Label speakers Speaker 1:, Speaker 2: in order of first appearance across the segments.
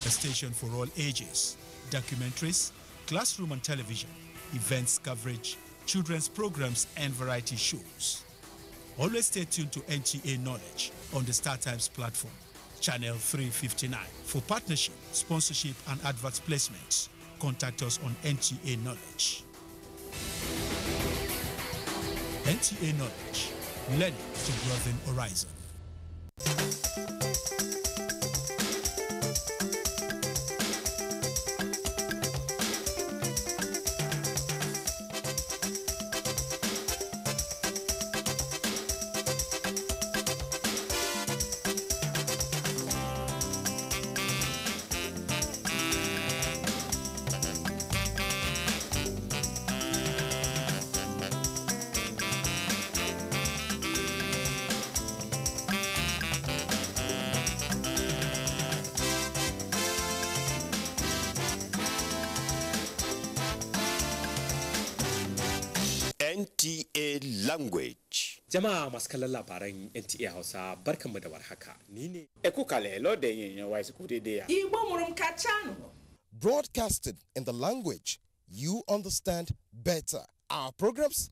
Speaker 1: a station for all ages, documentaries, classroom and television, events coverage, children's programs and variety shows. Always stay tuned to NTA Knowledge on the StarTimes platform, channel 359. For partnership, sponsorship and advert placements, contact us on NTA Knowledge. NTA Knowledge, learning to broaden horizon.
Speaker 2: NTA Language.
Speaker 3: Jama'a masu kallon labaran NTA Hausa barkanmu da warhaka. Ni ne
Speaker 4: Ekukale lo de yin wa su kude de ya.
Speaker 5: Igbo murum kachano.
Speaker 2: Broadcasted in the language you understand better. Our programs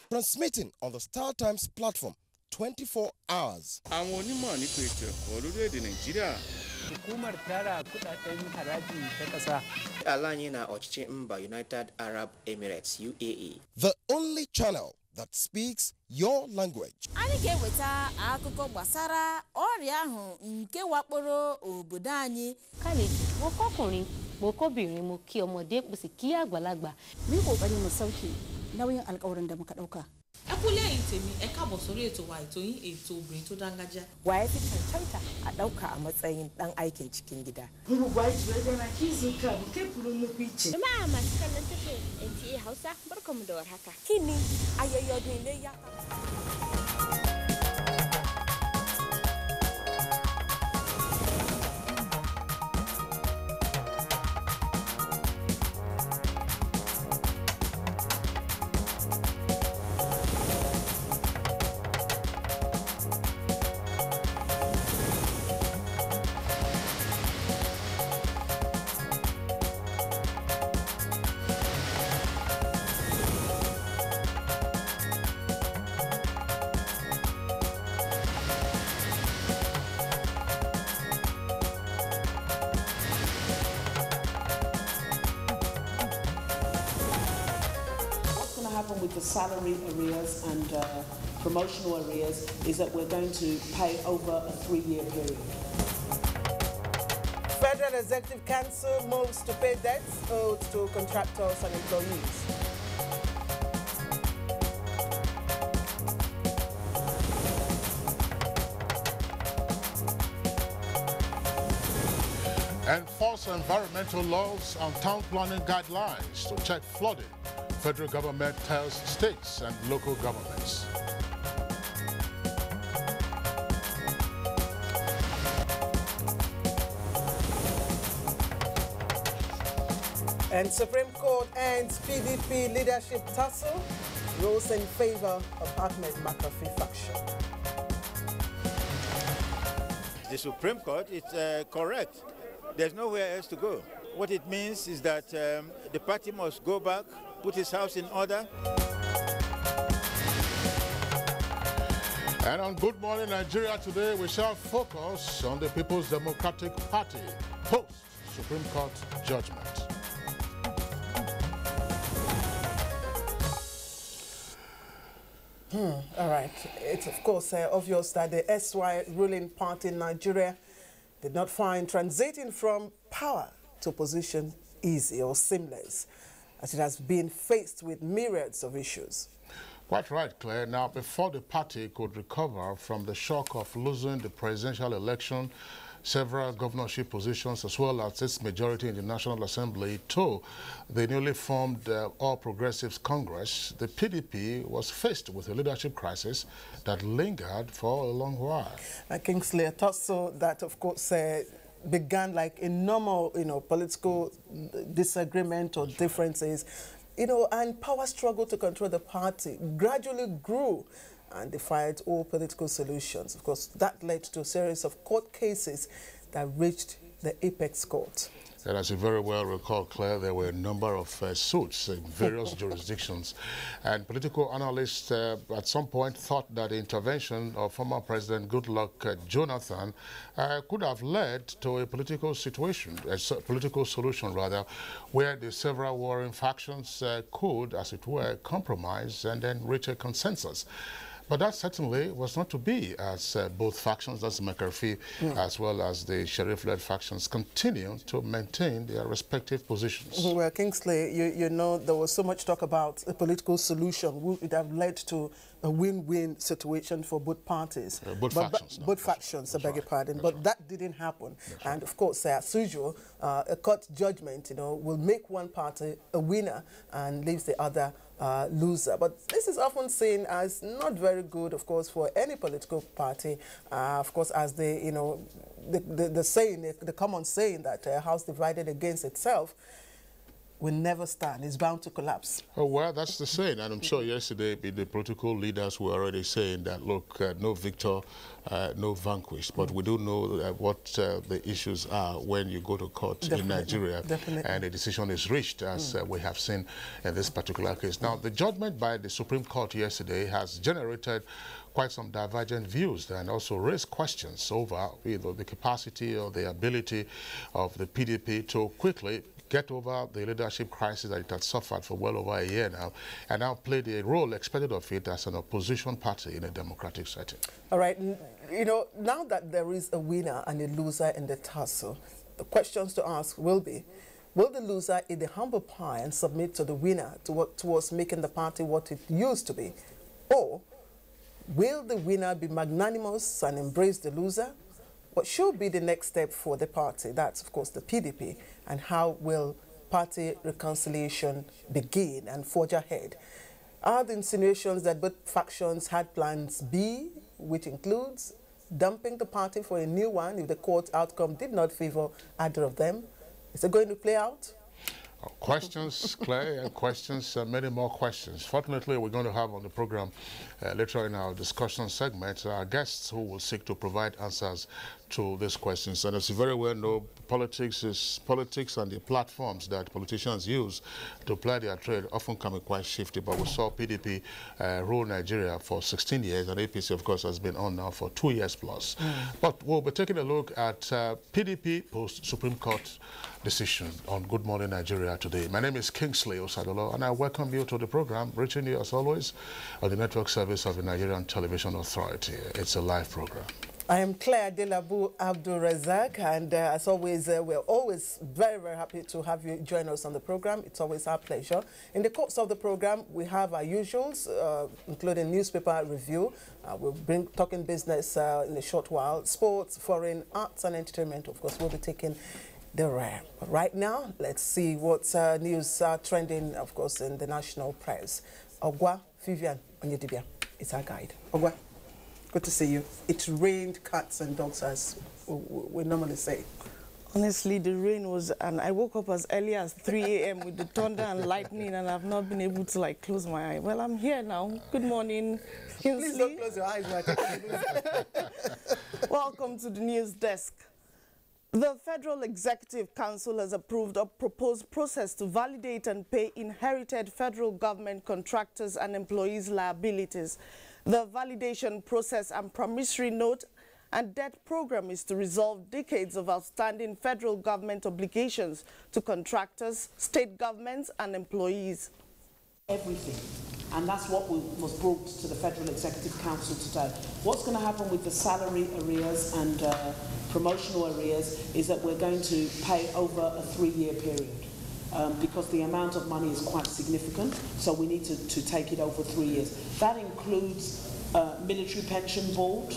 Speaker 2: transmitting on the StarTimes platform 24 hours.
Speaker 4: Àwọn onímọ̀ nípa ètò ẹ̀kọ́ lórílẹ̀-èdè Nàìjíríà.
Speaker 6: Hukumar tara kudaden haraji ta ƙasa.
Speaker 7: Alanye na ọchịchị mba United Arab Emirates UAE.
Speaker 2: The only channel that speaks your language.
Speaker 8: Anyị ga-eweta akụkọ gbasara ọrịa ahụ nke wakporo obodo anyị.
Speaker 9: Kálejì, mo kọ́kùnrin, mo kóbìnrin, mo kí ọmọdé, mo sì kí àgbàlagbà.
Speaker 10: Mu yi kokari mu sauke nauyin alƙawarin da muka ɗauka.
Speaker 5: Ẹ kú lẹ́yìn tèmi, ẹ káàbọ̀ sórí ètò wa ètò yín ètò obìnrin tó dángájá.
Speaker 11: Waye fi cancanta a ɗauka a matsayin ɗan aikin cikin gida.
Speaker 12: Jama'a
Speaker 9: masu kallon tashar NTA Hausa, barkanmu da warhaka.
Speaker 11: Kí ni ayẹyẹ ọdún iléyá?
Speaker 12: With the salary arrears and promotional arrears is that we're going to pay over a 3-year period.
Speaker 11: Federal Executive Council moves to pay debts owed to contractors and employees.
Speaker 13: Enforce environmental laws and town planning guidelines to check flooding. Federal government tells states and local governments.
Speaker 11: And Supreme Court ends PDP leadership tussle, rules in favor of Ahmed McAfee faction.
Speaker 4: The Supreme Court is correct. There's nowhere else to go. What it means is that the party must go back, put his house in order.
Speaker 13: And on Good Morning Nigeria today, we shall focus on the People's Democratic Party post-Supreme Court judgment.
Speaker 11: All right. It's, of course, obvious that the SY ruling party in Nigeria did not find transiting from power to position easy or seamless, as it has been faced with myriads of issues.
Speaker 13: Quite right, Claire. Now, before the party could recover from the shock of losing the presidential election, several governorship positions, as well as its majority in the National Assembly, to the newly formed All Progressives Congress, the PDP was faced with a leadership crisis that lingered for a long while.
Speaker 11: Kingsley, a tussle that, of course, began like a normal, political disagreement or differences, and power struggle to control the party gradually grew and defied all political solutions. Of course, that led to a series of court cases that reached the apex court.
Speaker 13: And as you very well recall, Claire, there were a number of suits in various jurisdictions. And political analysts at some point thought that the intervention of former President Goodluck Jonathan could have led to a political situation, a political solution rather, where the several warring factions could, as it were, compromise and then reach a consensus. But that certainly was not to be, as both factions, that's McCarthy, as well as the Sheriff-led factions, continue to maintain their respective positions.
Speaker 11: Well, Kingsley, you know, there was so much talk about a political solution which would have led to a win-win situation for both parties.
Speaker 13: Both factions.
Speaker 11: Both factions, I beg your pardon. But that didn't happen. And of course, as usual, a court judgment, will make one party a winner and leaves the other loser. But this is often seen as not very good, of course, for any political party. Of course, as the saying, the common saying that a house divided against itself will never stand. It's bound to collapse.
Speaker 13: Oh, well, that's the saying. And I'm sure yesterday the political leaders were already saying that, look, no victor, no vanquished. But we do know what the issues are when you go to court in Nigeria. And a decision is reached, as we have seen in this particular case. Now, the judgment by the Supreme Court yesterday has generated quite some divergent views and also raised questions over the capacity or the ability of the PDP to quickly get over the leadership crisis that it had suffered for well over a year now, and now play the role expected of it as an opposition party in a democratic setting.
Speaker 11: All right. Now that there is a winner and a loser in the tussle, the questions to ask will be, will the loser eat the humble pie and submit to the winner to work towards making the party what it used to be? Or will the winner be magnanimous and embrace the loser? What should be the next step for the party? That's, of course, the PDP. And how will party reconciliation begin and forge ahead? Are the insinuations that both factions had plans B, which includes dumping the party for a new one if the court outcome did not favor either of them? Is it going to play out?
Speaker 13: Questions, Claire, and questions, many more questions. Fortunately, we're going to have on the program later in our discussion segment our guests who will seek to provide answers to these questions. And as you very well know, politics and the platforms that politicians use to play their trade often can be quite shifty. But we saw PDP rule Nigeria for 16 years, and APC, of course, has been on now for 2 years plus. But we'll be taking a look at PDP post-Supreme Court decision on Good Morning Nigeria today. My name is Kingsley Osadolo, and I welcome you to the program, reaching you as always on the network service of the Nigerian Television Authority. It's a live program.
Speaker 11: I am Claire Delabu Abdul Razak, and as always, we're always very, very happy to have you join us on the program. It's always our pleasure. In the course of the program, we have our usuals, including newspaper review. We'll bring talking business in a short while, sports, foreign, arts and entertainment. Of course, we'll be taking the rare. But right now, let's see what news are trending, of course, in the national press. Ogwa Vivian Onyedibia is our guide. Ogwa, good to see you. It rained cats and dogs, as we normally say.
Speaker 14: Honestly, the rain was, and I woke up as early as 3 a.m. with the thunder and lightning, and I've not been able to close my eye. Well, I'm here now. Good morning, Kingsley.
Speaker 11: Please don't close your eyes,
Speaker 14: Welcome to the news desk. The Federal Executive Council has approved a proposed process to validate and pay inherited federal government contractors and employees' liabilities. The validation process and promissory note and debt program is to resolve decades of outstanding federal government obligations to contractors, state governments and employees.
Speaker 12: Everything. And that's what was brought to the Federal Executive Council today. What's going to happen with the salary arrears and promotional arrears is that we're going to pay over a 3-year period because the amount of money is quite significant, so we need to take it over 3 years. That includes military pension board,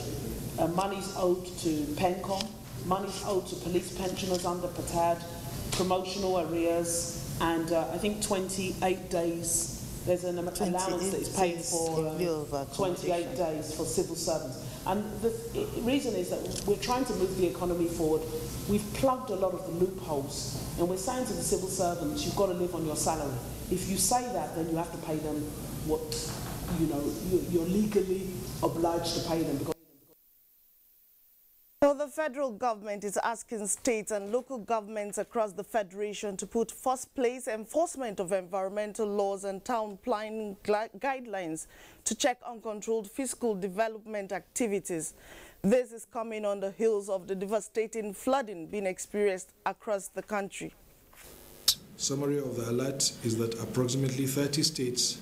Speaker 12: monies owed to PENCOM, monies owed to police pensioners under PATAD, promotional arrears, and I think 28 days. There's an allowance that is paid for 28 days for civil servants. And the reason is that we're trying to move the economy forward. We've plugged a lot of the loopholes, and we're saying to the civil servants, you've got to live on your salary. If you say that, then you have to pay them what, you know, you're legally obliged to pay them. Because
Speaker 14: so the federal government is asking states and local governments across the federation to put first place enforcement of environmental laws and town planning guidelines to check uncontrolled fiscal development activities. This is coming on the heels of the devastating flooding being experienced across the country.
Speaker 15: Summary of the alert is that approximately 30 states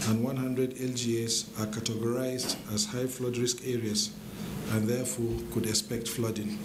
Speaker 15: and 100 LGAs are categorized as high flood risk areas and therefore could expect flooding.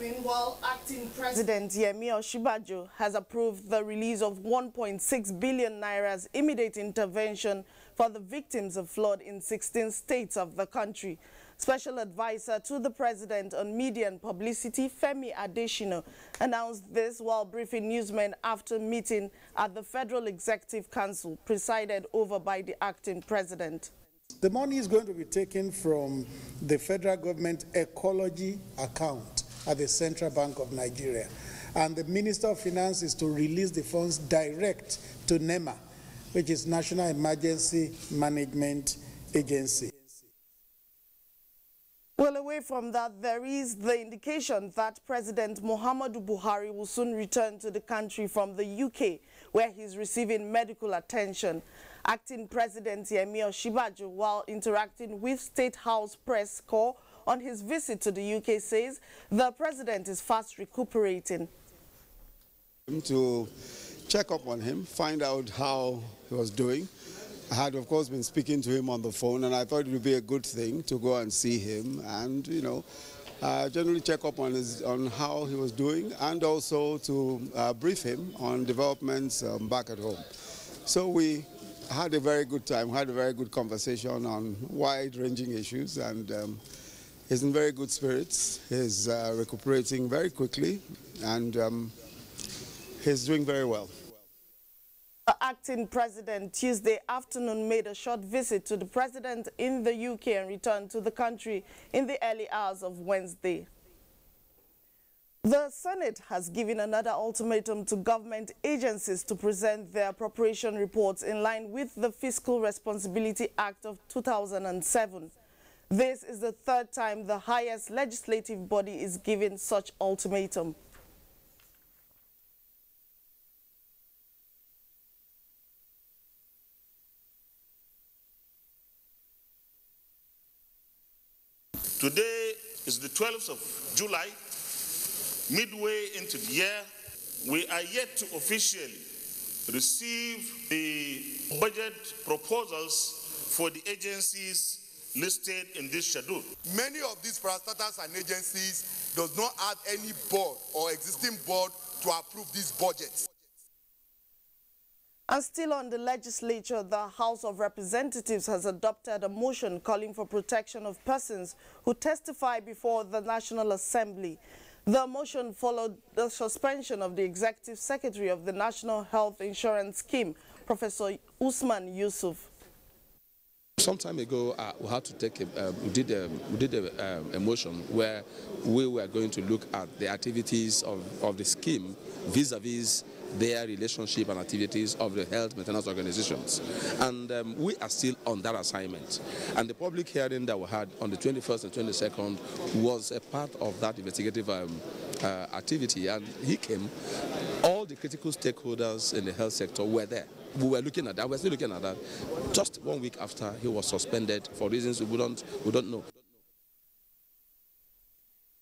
Speaker 14: Meanwhile, Acting President Yemi Osinbajo has approved the release of 1.6 billion naira's immediate intervention for the victims of flood in 16 states of the country. Special advisor to the president on media and publicity, Femi Adesina, announced this while briefing newsmen after meeting at the Federal Executive Council presided over by the acting president.
Speaker 16: The money is going to be taken from the federal government ecology account at the Central Bank of Nigeria. And the Minister of Finance is to release the funds direct to NEMA, which is National Emergency Management Agency.
Speaker 14: Well, away from that, there is the indication that President Muhammadu Buhari will soon return to the country from the UK, where he's receiving medical attention. Acting President Yemi Osinbajo, while interacting with State House Press Corps on his visit to the UK, says the president is fast recuperating.
Speaker 17: To check up on him, find out how he was doing. I had, of course, been speaking to him on the phone, and I thought it would be a good thing to go and see him and, you know, generally check up on how he was doing, and also to brief him on developments back at home. So we had a very good time, had a very good conversation on wide-ranging issues, and he's in very good spirits. He's recuperating very quickly, and he's doing very well.
Speaker 14: The acting president Tuesday afternoon made a short visit to the president in the UK and returned to the country in the early hours of Wednesday. The Senate has given another ultimatum to government agencies to present their appropriation reports in line with the Fiscal Responsibility Act of 2007. This is the third time the highest legislative body is given such ultimatum.
Speaker 18: Today is the 12th of July, midway into the year. We are yet to officially receive the budget proposals for the agencies listed in this schedule.
Speaker 19: Many of these parastatals and agencies does not have any board or existing board to approve these budgets.
Speaker 14: And still on the legislature, the House of Representatives has adopted a motion calling for protection of persons who testify before the National Assembly. The motion followed the suspension of the Executive Secretary of the National Health Insurance Scheme, Professor Usman Yusuf.
Speaker 20: Some time ago, we had to take we did a motion where we were going to look at the activities of the scheme vis-a-vis their relationship and activities of the health maintenance organizations. And we are still on that assignment. And the public hearing that we had on the 21st and 22nd was a part of that investigative activity. And he came, all the critical stakeholders in the health sector were there. We were looking at that, we're still looking at that. Just 1 week after, he was suspended for reasons we don't know.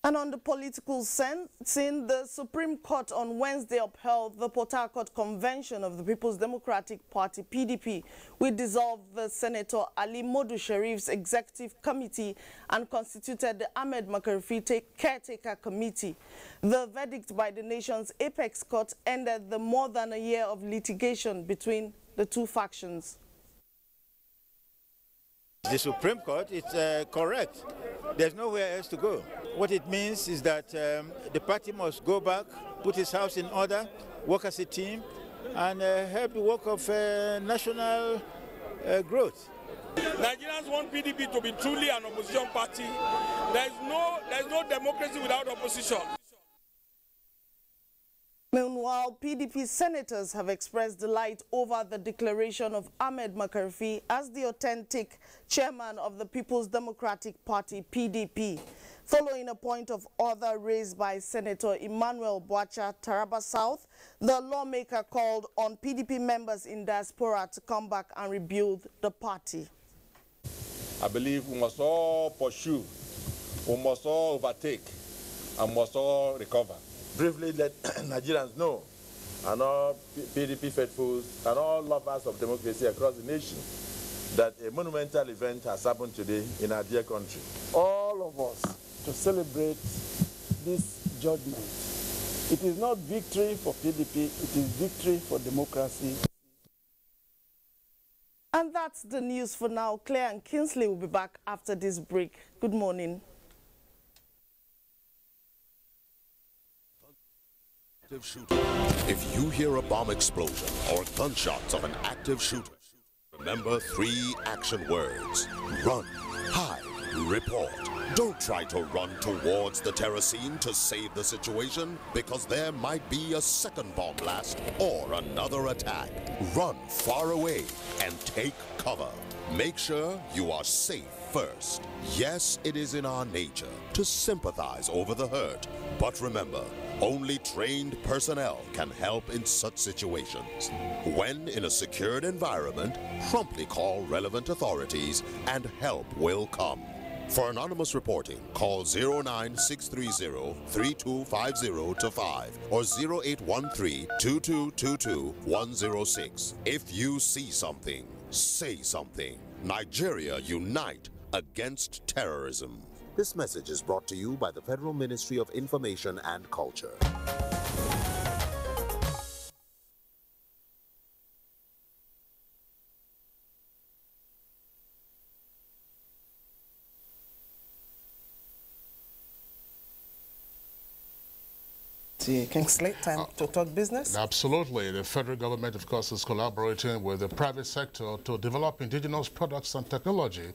Speaker 14: And on the political scene, the Supreme Court on Wednesday upheld the Port Harcourt Convention of the People's Democratic Party, PDP, which dissolved the Senator Ali Modu Sharif's executive committee and constituted the Ahmed Makarfi Caretaker Committee. The verdict by the nation's apex court ended the more than a year of litigation between the two factions.
Speaker 4: The Supreme Court is correct. There's nowhere else to go. What it means is that the party must go back, put its house in order, work as a team, and help the work of national growth.
Speaker 21: Nigerians want PDP to be truly an opposition party. There's no democracy without opposition.
Speaker 14: Meanwhile, PDP senators have expressed delight over the declaration of Ahmed Makarfi as the authentic chairman of the People's Democratic Party, PDP. Following a point of order raised by Senator Emmanuel Boacha, Taraba South, the lawmaker called on PDP members in diaspora to come back and rebuild the party.
Speaker 21: I believe we must all pursue, we must all overtake, and must all recover. Briefly let Nigerians know, and all PDP faithfuls, and all lovers of democracy across the nation, that a monumental event has happened today in our dear country.
Speaker 6: All of us to celebrate this judgment. It is not victory for PDP, it is victory for democracy.
Speaker 14: And that's the news for now. Claire and Kingsley will be back after this break. Good morning.
Speaker 1: If you hear a bomb explosion or gunshots of an active shooter, remember 3 action words: run, hide, report. Don't try to run towards the terror scene to save the situation, because there might be a second bomb blast or another attack. Run far away and take cover. Make sure you are safe first. Yes, it is in our nature to sympathize over the hurt, but remember, only trained personnel can help in such situations. When in a secured environment, promptly call relevant authorities and help will come. For anonymous reporting, call 09630-3250-5 or 0813-2222-106. If you see something, say something. Nigeria unite against terrorism. This message is brought to you by the Federal Ministry of Information and Culture.
Speaker 11: Kingsley, time to talk business?
Speaker 13: Absolutely. The federal government, of course, is collaborating with the private sector to develop indigenous products and technology.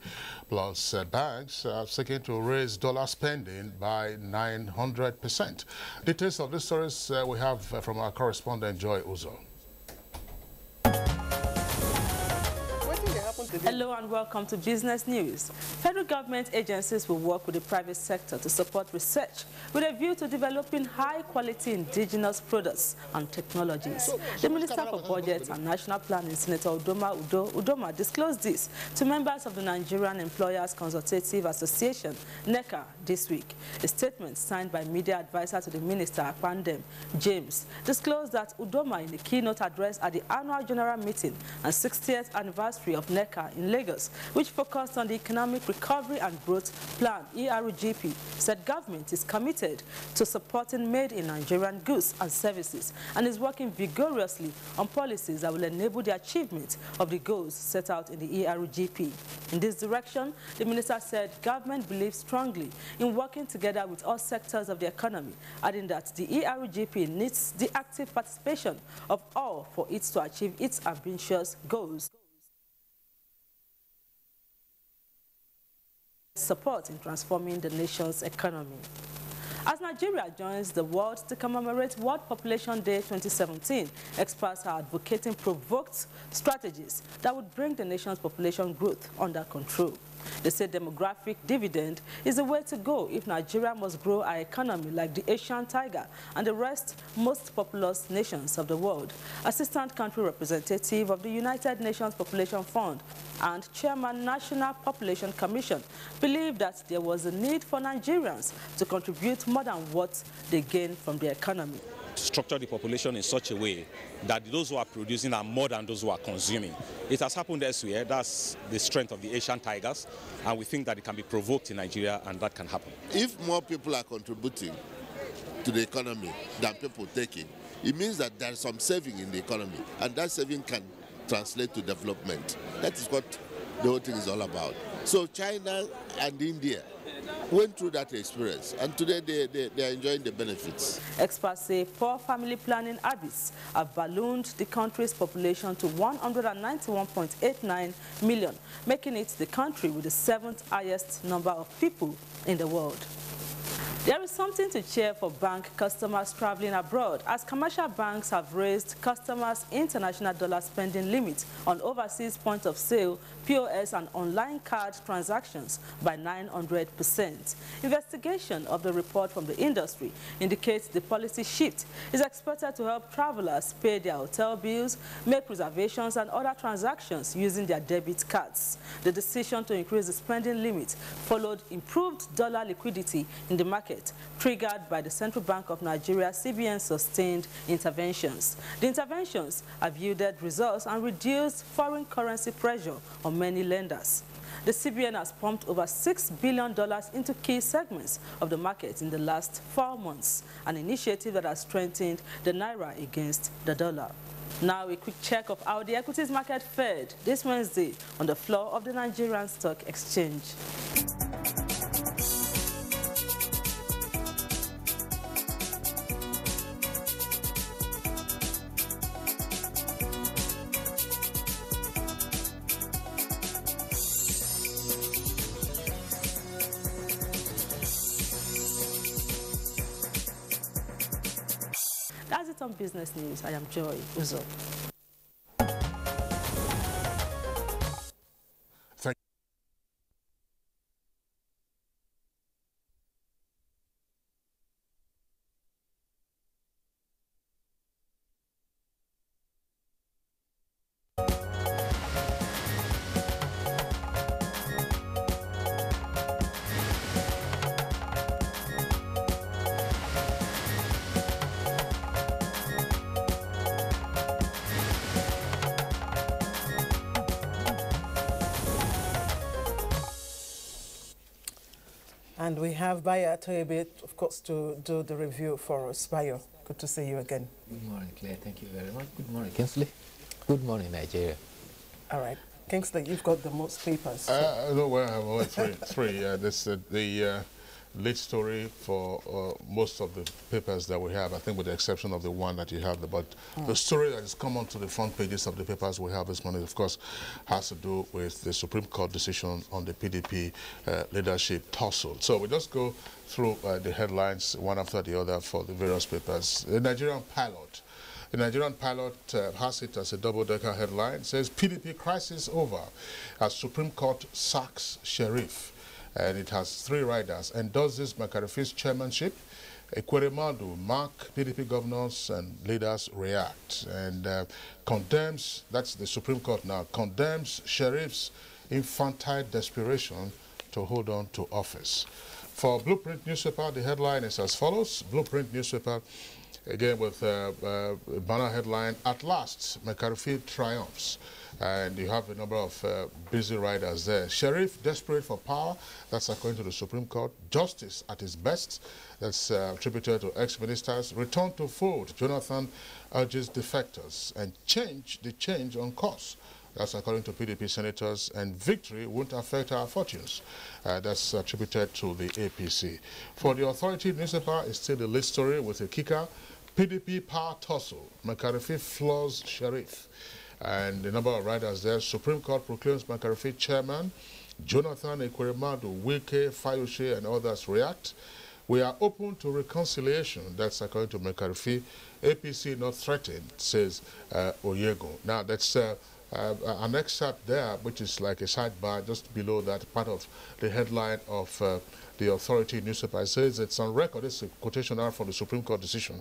Speaker 13: Plus, banks are seeking to raise dollar spending by 900%. Details of this stories we have from our correspondent, Joy Uzo.
Speaker 22: Hello and welcome to Business News. Federal government agencies will work with the private sector to support research with a view to developing high-quality indigenous products and technologies. The Minister for Budget and National Planning, Senator Udoma, disclosed this to members of the Nigerian Employers Consultative Association, NECA, this week. A statement signed by media advisor to the Minister, Pandem James, disclosed that Udoma, in the keynote address at the annual general meeting and 60th anniversary of NECA in Lagos, which focused on the Economic Recovery and Growth Plan, ERGP, said government is committed to supporting made-in-Nigerian goods and services and is working vigorously on policies that will enable the achievement of the goals set out in the ERGP. In this direction, the minister said government believes strongly in working together with all sectors of the economy, adding that the ERGP needs the active participation of all for it to achieve its ambitious goals. Support in transforming the nation's economy. As Nigeria joins the world to commemorate World Population Day 2017, experts are advocating provoked strategies that would bring the nation's population growth under control. They say demographic dividend is the way to go if Nigeria must grow our economy like the Asian tiger and the most populous nations of the world. Assistant Country Representative of the United Nations Population Fund and Chairman National Population Commission believe that there was a need for Nigerians to contribute more than what they gain from the economy.
Speaker 23: Structure the population in such a way that those who are producing are more than those who are consuming. It has happened elsewhere. That's the strength of the Asian tigers, and we think that it can be provoked in Nigeria, and that can happen.
Speaker 24: If more people are contributing to the economy than people taking, it means that there is some saving in the economy, and that saving can translate to development. That is what the whole thing is all about. So China and India went through that experience, and today they are enjoying the benefits.
Speaker 22: Experts say poor family planning habits have ballooned the country's population to 191.89 million, making it the country with the 7th highest number of people in the world. There is something to cheer for bank customers traveling abroad, as commercial banks have raised customers' international dollar spending limit on overseas point of sale, POS and online card transactions by 900%. Investigation of the report from the industry indicates the policy shift is expected to help travelers pay their hotel bills, make reservations and other transactions using their debit cards. The decision to increase the spending limit followed improved dollar liquidity in the market, triggered by the Central Bank of Nigeria CBN sustained interventions. The interventions have yielded results and reduced foreign currency pressure on many lenders. The CBN has pumped over $6 billion into key segments of the market in the last 4 months, an initiative that has strengthened the naira against the dollar. Now a quick check of how the equities market fared this Wednesday on the floor of the Nigerian Stock Exchange. That's it on Business News. I am Joy Uzo.
Speaker 13: Thank you.
Speaker 11: And we have Bayo Atoyebe, of course, to do the review for us. Bayo, good to see you again.
Speaker 2: Good morning, Claire. Thank you very much. Good morning, Kingsley. Good morning, Nigeria.
Speaker 11: All right. Kingsley, you've got the most papers.
Speaker 13: No, well, I have only three. This the lead story for most of the papers that we have, I think with the exception of the one that you have. But the story that has come onto the front pages of the papers we have this morning, of course, has to do with the Supreme Court decision on the PDP leadership tussle. So we just go through the headlines one after the other for the various papers. The Nigerian pilot. The Nigerian pilot has it as a double-decker headline. It says, PDP crisis over as Supreme Court sacks sheriff. And it has 3 riders. Endorses Makarifis chairmanship. Ekweremadu, mark PDP governors and leaders react. And condemns, that's the Supreme Court now, condemns sheriffs' infantile desperation to hold on to office. For Blueprint newspaper, the headline is as follows. Blueprint newspaper, again with a banner headline, At Last, Makarifi triumphs. And you have a number of busy riders there. Sheriff desperate for power, that's according to the Supreme Court. Justice at its best, that's attributed to ex-ministers. Return to fold, Jonathan urges defectors. And change on course. That's according to PDP senators. And victory won't affect our fortunes. That's attributed to the APC. For the Authority newspaper, it's still the lead story with a kicker. PDP power tussle, Makarifi floors sheriff. And the number of riders there, Supreme Court proclaims Makarifi chairman, Jonathan Ekweremadu, Wike, Fayoshe, and others react. We are open to reconciliation. That's according to Makarifi. APC not threatened, says Oyego. Now, that's an excerpt there, which is like a sidebar just below that part of the headline of the Authority newspaper. It says it's on record, this is a quotation out from the Supreme Court decision.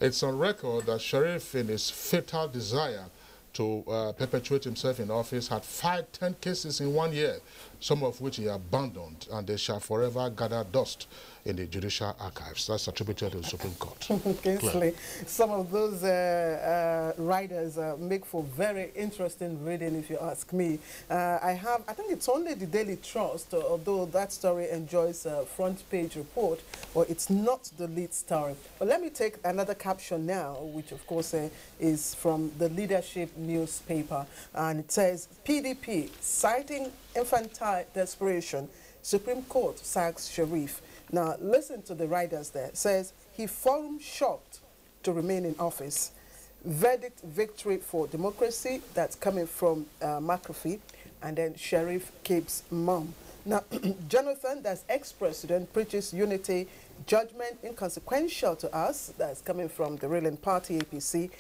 Speaker 13: It's on record that Sheriff, in his fatal desire to perpetuate himself in office, had filed 10 cases in 1 year, some of which he abandoned, and they shall forever gather dust in the judicial archives. That's attributed to the Supreme Court.
Speaker 11: Kingsley, some of those riders make for very interesting reading, if you ask me. I think it's only the Daily Trust, although that story enjoys a front page report, or it's not the lead story. But let me take another caption now, which of course is from the Leadership newspaper, and it says, PDP citing infantile desperation, Supreme Court sacks sheriff. Now, listen to the writers there. It says, he fallen short to remain in office. Verdict victory for democracy. That's coming from McAfee. And then Sheriff keeps mum. Now, Jonathan, that's ex-president, preaches unity, judgment inconsequential to us, that's coming from the ruling party APC.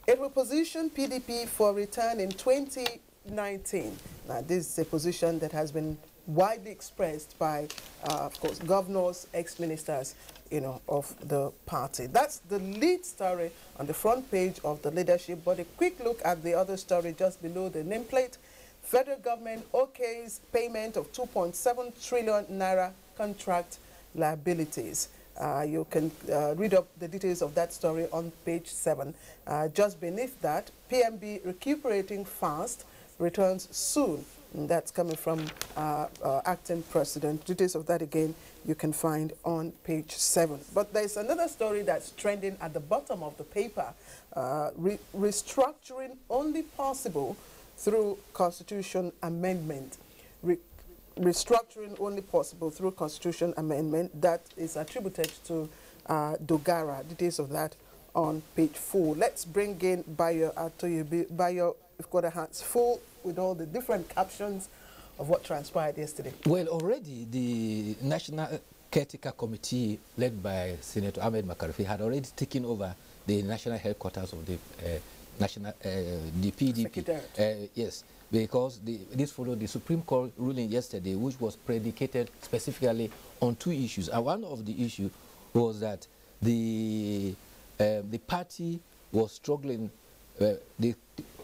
Speaker 11: It will position PDP for return in 2019. Now, this is a position that has been widely expressed by, of course, governors, ex-ministers, of the party. That's the lead story on the front page of the leadership. But a quick look at the other story just below the nameplate. Federal government okays payment of 2.7 trillion naira contract liabilities. You can read up the details of that story on page 7. Just beneath that, PMB recuperating fast, returns soon. And that's coming from acting president. Details of that again you can find on page 7. But there's another story that's trending at the bottom of the paper. Restructuring only possible through constitution amendment. Restructuring only possible through constitution amendment. That is attributed to Dogara. Details of that on page 4. Let's bring in Bayo Atoyobi. Bayo, we've got our hands full with all the different captions of what transpired yesterday.
Speaker 2: Well, already the National Caretaker Committee, led by Senator Ahmed Makarfi, had already taken over the national headquarters of the the PDP. Yes, because this followed the Supreme Court ruling yesterday, which was predicated specifically on 2 issues. And one of the issues was that the party was struggling. The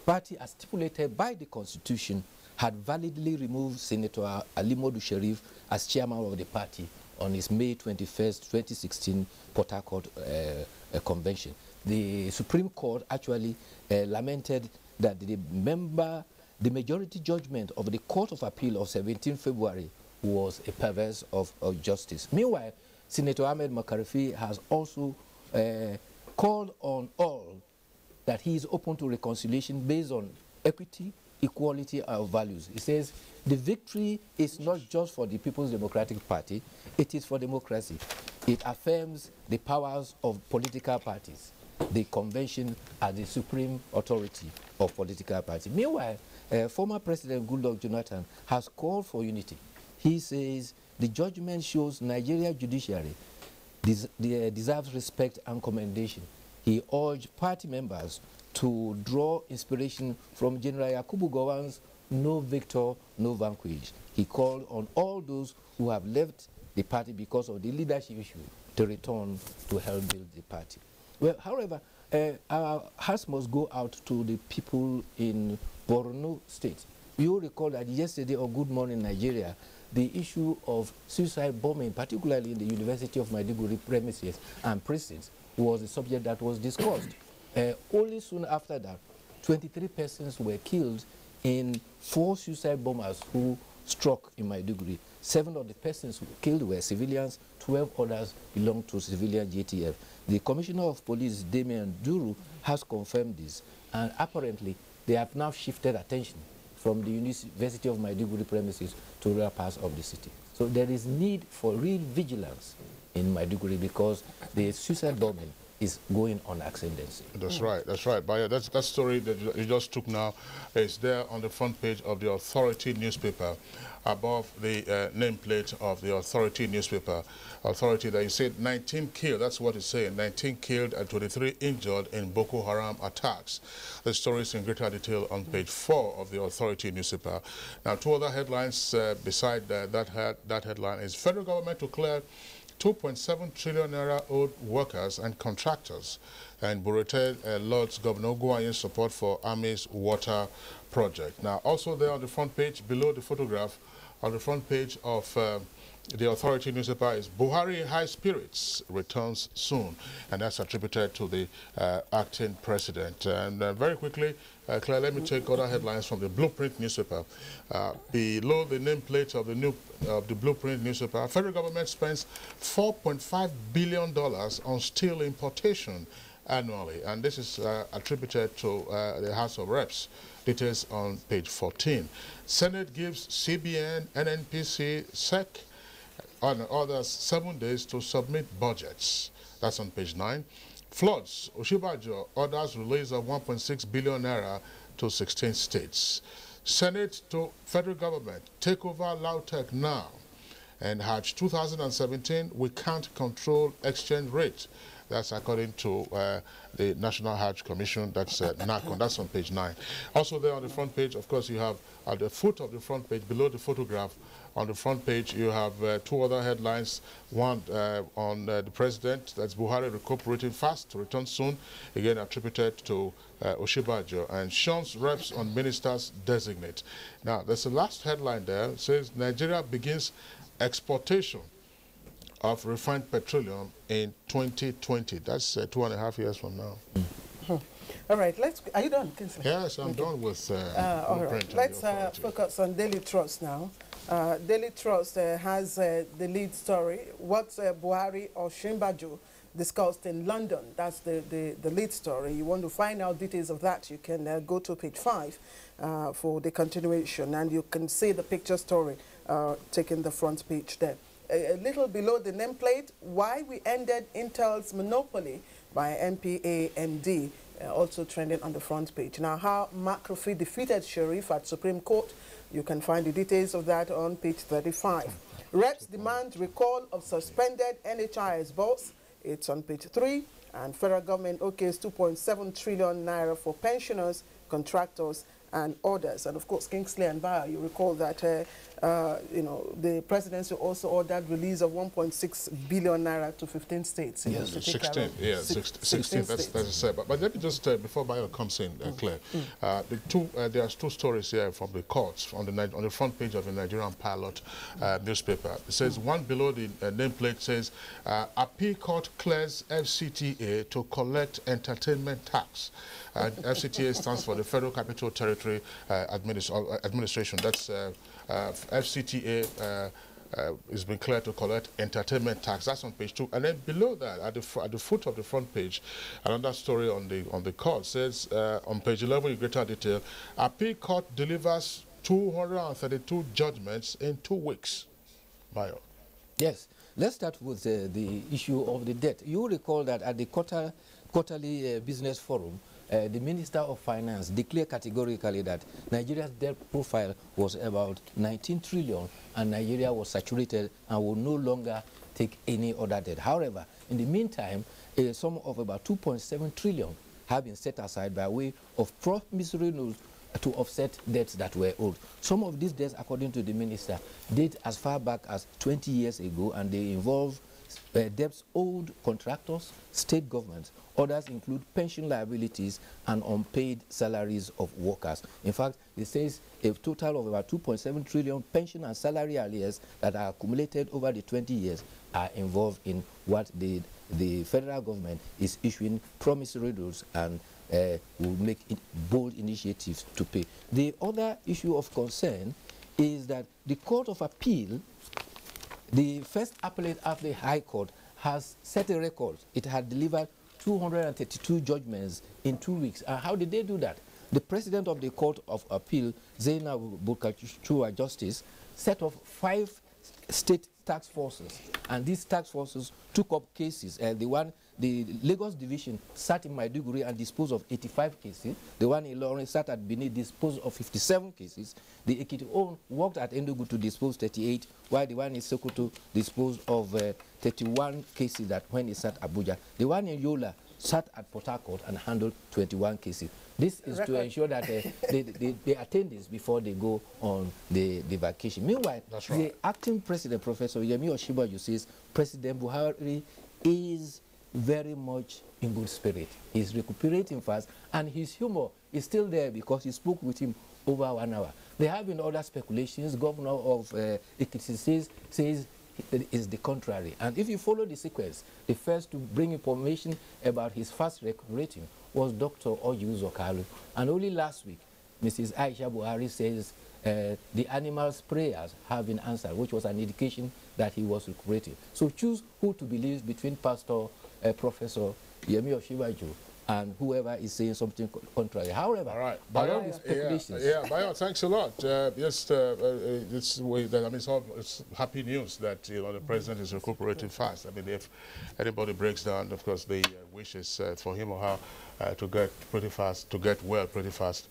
Speaker 2: party, as stipulated by the Constitution, had validly removed Senator Ali Modu Sharif as chairman of the party on his May 21st, 2016 Port Harcourt convention. The Supreme Court actually lamented that the majority judgment of the Court of Appeal of 17 February was a perverse of justice. Meanwhile, Senator Ahmed Makarfi has also called on all that he is open to reconciliation based on equity, equality, and values. He says the victory is not just for the People's Democratic Party, it is for democracy. It affirms the powers of political parties. The convention as the supreme authority of political parties. Meanwhile, former President Goodluck Jonathan has called for unity. He says the judgment shows Nigeria judiciary deserves respect and commendation. He urged party members to draw inspiration from General Yakubu Gowon's "No victor, no vanquish." He called on all those who have left the party because of the leadership issue to return to help build the party. Well, however, our hearts must go out to the people in Borno State. You recall that yesterday on Good Morning Nigeria, the issue of suicide bombing, particularly in the University of Maiduguri premises and precincts, was the subject that was discussed. Only soon after that, 23 persons were killed in 4 suicide bombers who struck in Maiduguri. 7 of the persons who killed were civilians, 12 others belonged to civilian JTF. The Commissioner of Police, Damian Duru, has confirmed this, and apparently they have now shifted attention from the University of Maiduguri premises to other parts of the city. So there is need for real vigilance in Maiduguri because the suicide bombing is going on ascendancy.
Speaker 13: That's right, that's right. But yeah, that story that you just took now is there on the front page of the Authority newspaper, above the nameplate of the Authority newspaper. Authority that you said 19 killed, that's what it's saying, 19 killed and 23 injured in Boko Haram attacks. The story is in greater detail on page 4 of the Authority newspaper. Now, 2 other headlines beside that headline is federal government to clear 2.7 trillion naira owed workers and contractors, and Burete lauds Governor Gwanye's support for Army's water project. Now, also there on the front page, below the photograph, on the front page of the Authority newspaper is Buhari high spirits returns soon, and that's attributed to the acting president. And very quickly, Claire, let me take other headlines from the Blueprint newspaper. Below the nameplate of the Blueprint newspaper, federal government spends $4.5 billion on steel importation annually, and this is attributed to the House of Reps. Details on page 14. Senate gives CBN, NNPC, SEC, and others 7 days to submit budgets. That's on page 9. Floods. Oshibajo orders release of 1.6 billion naira to 16 states. Senate to federal government, take over Lautech now. And Hajj 2017, we can't control exchange rate. That's according to the National Hajj Commission, that's NACON, that's on page 9. Also there on the front page, of course, you have at the foot of the front page, below the photograph, on the front page, you have two other headlines. One on the president, that's Buhari recuperating fast to return soon, again attributed to Oshibajo, and shuns reps on ministers designate. Now, there's the last headline there. It says Nigeria begins exportation of refined petroleum in 2020. That's 2.5 years from now.
Speaker 11: All right, are you done, Kinsley?
Speaker 13: Yes, I'm done with
Speaker 11: all right, let's focus on Daily Trust now. Daily Trust has the lead story, what Buhari or Shimbajo discussed in London. That's the lead story. You want to find out details of that, you can go to page 5 for the continuation, and you can see the picture story taking the front page there. A little below the nameplate, why we ended Intel's monopoly by NPA MD, also trending on the front page. Now, how McAfee defeated Sharif at Supreme Court, you can find the details of that on page 35. Reps demand recall of suspended NHIS boss, it's on page 3. And federal government okays 2.7 trillion naira for pensioners, contractors, and others. And of course, Kingsley and Bayer, you recall that the presidency also ordered release of 1.6 billion naira to 15 states.
Speaker 13: Yes, 16. Yeah, 16. That's said. But let me just before Bayer comes in, Claire, there's two stories here from the courts on the front page of the Nigerian Pilot newspaper. It says one below the nameplate says appeal court clears FCTA to collect entertainment tax. FCTA stands for the Federal Capital Territory Administration. That's FCTA is been cleared to collect entertainment tax. That's on page 2. And then below that, at the foot of the front page, another story on the court says on page 11 in greater detail, appeal court delivers 232 judgments in 2 weeks. Bayo.
Speaker 2: Yes. Let's start with the issue of the debt. You recall that at the quarterly business forum, the Minister of Finance declared categorically that Nigeria's debt profile was about 19 trillion and Nigeria was saturated and would no longer take any other debt. However, in the meantime, a sum of about 2.7 trillion have been set aside by way of promissory notes to offset debts that were owed. Some of these debts, according to the minister, date as far back as 20 years ago, and they involve debts owed contractors, state governments. Others include pension liabilities and unpaid salaries of workers. In fact, it says a total of about 2.7 trillion pension and salary arrears that are accumulated over the 20 years are involved in what the federal government is issuing promissory notes and will make bold initiatives to pay. The other issue of concern is that the Court of Appeal, the first appellate after the High Court, has set a record. It had delivered 232 judgments in 2 weeks. How did they do that? The president of the Court of Appeal, Zainab Bukachua Justice, set up 5 state tax forces, and these tax forces took up cases. The Lagos division sat in Maiduguri and disposed of 85 cases. The one in Ilorin sat at Benin, disposed of 57 cases. The Ekiti own worked at Enugu to dispose 38, while the one in Sokoto disposed of 31 cases that when it sat Abuja. The one in Yola sat at Port Harcourt and handled 21 cases. This is to ensure that they attend this before they go on the vacation. Meanwhile, the acting president, Professor Yemi Oshibajo, says President Buhari is very much in good spirit. He's recuperating fast, and his humor is still there because he spoke with him over 1 hour. There have been other speculations. Governor of Ekiti says it is the contrary. And if you follow the sequence, the first to bring information about his fast recuperating was Dr. Ojuzo Kalu. And only last week, Mrs. Aisha Buhari says the animal's prayers have been answered, which was an indication that he was recuperating. So choose who to believe between Pastor Professor Yemi Oshibajo and whoever is saying something contrary. However,
Speaker 13: all right,
Speaker 2: all these speculations.
Speaker 13: Bayo, thanks a lot. It's happy news that the president is recuperating fast. I mean, if anybody breaks down, of course, the wish is for him or her to get well pretty fast.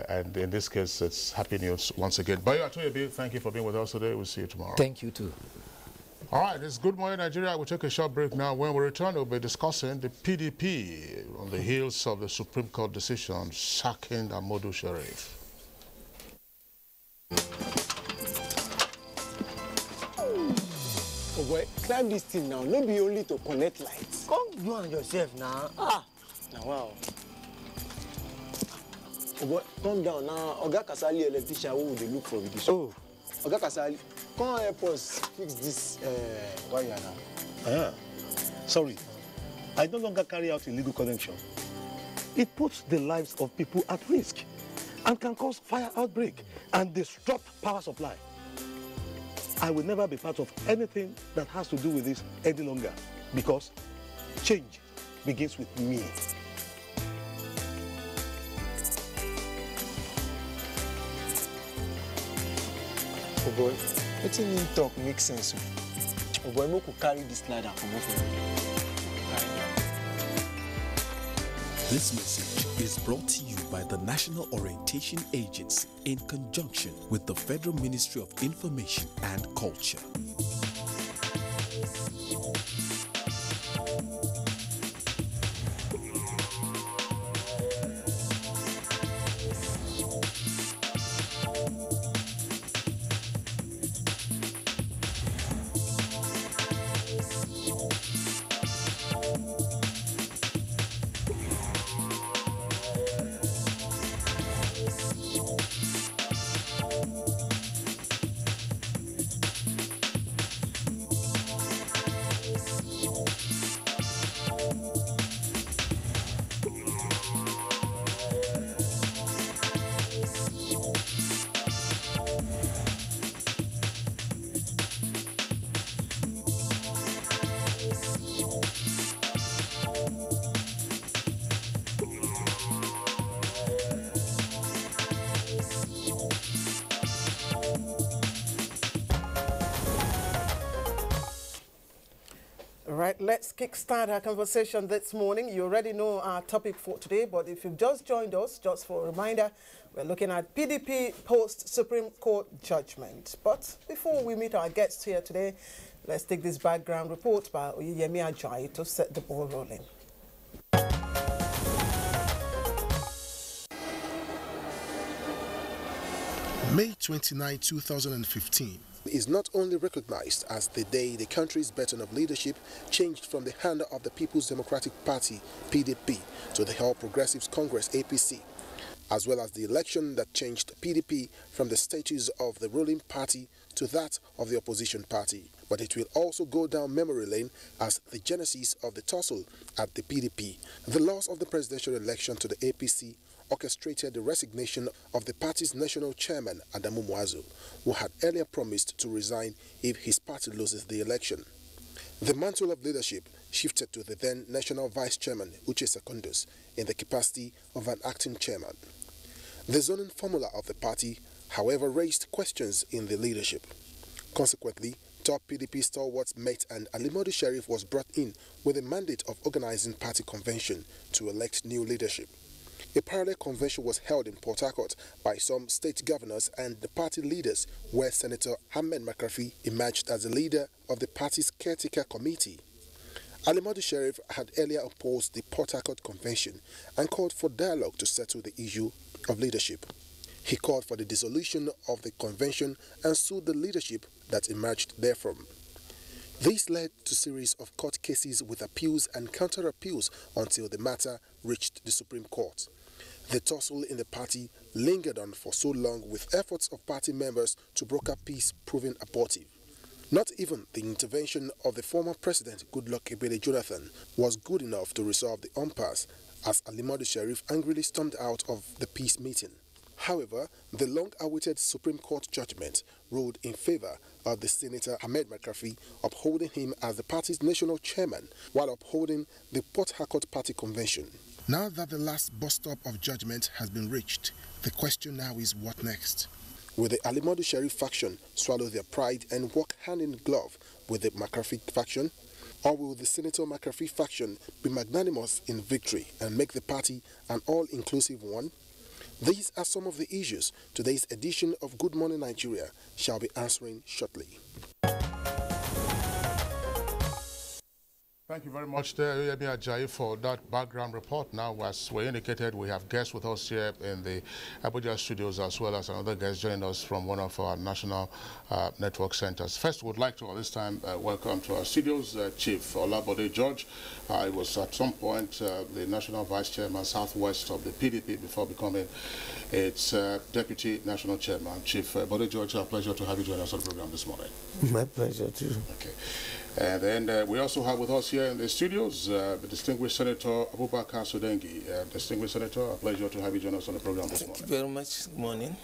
Speaker 13: And in this case, it's happy news once again. Bayo Atoyebi, thank you for being with us today. We'll see you tomorrow.
Speaker 2: Thank you too.
Speaker 13: All right, it's Good Morning Nigeria. We'll take a short break now. When we return, we'll be discussing the PDP on the heels of the Supreme Court decision sacking Amodu Sharif.
Speaker 3: Oh boy, climb this thing now. No be only to connect lights. Come you and yourself now. Now wow. Oh boy, calm down now. Oga Kasali electrician who would they look for with this? Oh, Oga Kasali. Come help us fix this wire now.
Speaker 7: Sorry, I no longer carry out illegal connection. It puts the lives of people at risk and can cause fire outbreak and disrupt power supply. I will never be part of anything that has to do with this any longer because change begins with me.
Speaker 3: Oh boy. Let's in talk make sense. Oh boy, we could carry this ladder from over.
Speaker 8: This message is brought to you by the National Orientation Agency in conjunction with the Federal Ministry of Information and Culture.
Speaker 11: Right, let's kickstart our conversation this morning. You already know our topic for today, but if you've just joined us, just for a reminder, we're looking at PDP post-Supreme Court judgment. But before we meet our guests here today, let's take this background report by Oyeyemi Ajayi to set the ball rolling.
Speaker 10: May 29, 2015 is not only recognized as the day the country's baton of leadership changed from the hand of the People's Democratic Party, PDP, to the All Progressives Congress, APC, as well as the election that changed PDP from the status of the ruling party to that of the opposition party. But it will also go down memory lane as the genesis of the tussle at the PDP. The loss of the presidential election to the APC orchestrated the resignation of the party's national chairman, Adamu Muazu, who had earlier promised to resign if his party loses the election. The mantle of leadership shifted to the then national vice chairman, Uche Secondus, in the capacity of an acting chairman. The zoning formula of the party, however, raised questions in the leadership. Consequently, top PDP stalwarts met and Alimadu Sharif was brought in with a mandate of organizing party convention to elect new leadership. A parallel convention was held in Port Harcourt by some state governors and the party leaders, where Senator Ahmed McCarthy emerged as the leader of the party's caretaker committee. Alimadu Sharif had earlier opposed the Port Harcourt convention and called for dialogue to settle the issue of leadership. He called for the dissolution of the convention and sued the leadership that emerged therefrom. This led to a series of court cases with appeals and counter-appeals until the matter reached the Supreme Court. The tussle in the party lingered on for so long, with efforts of party members to broker peace proving abortive. Not even the intervention of the former president, Goodluck Ebele Jonathan, was good enough to resolve the impasse, as Alimadu Sharif angrily stormed out of the peace meeting. However, the long-awaited Supreme Court judgment ruled in favor of the Senator Ahmed McCarthy, upholding him as the party's national chairman while upholding the Port Harcourt Party Convention. Now that the last bus stop of judgment has been reached, the question now is what next? Will the Alimodu Sheriff faction swallow their pride and work hand in glove with the McCarthy faction? Or will the Senator McCarthy faction be magnanimous in victory and make the party an all-inclusive one? These are some of the issues today's edition of Good Morning Nigeria shall be answering shortly.
Speaker 13: Thank you very much there, Yemi Ajayi, for that background report. Now, as we indicated, we have guests with us here in the Abuja studios, as well as another guest joining us from one of our national network centers. First, we would like to, at this time, welcome to our studios Chief Olabode George. He was at some point the National Vice Chairman Southwest of the PDP before becoming its Deputy National Chairman. Chief Bode George, a pleasure to have you join us on the program this morning.
Speaker 5: My pleasure, too.
Speaker 13: Okay. And then we also have with us here in the studios the distinguished Senator Abubakar Sudengi. Distinguished Senator, a pleasure to have you join us on the program this morning.
Speaker 5: Thank you very much. Good morning.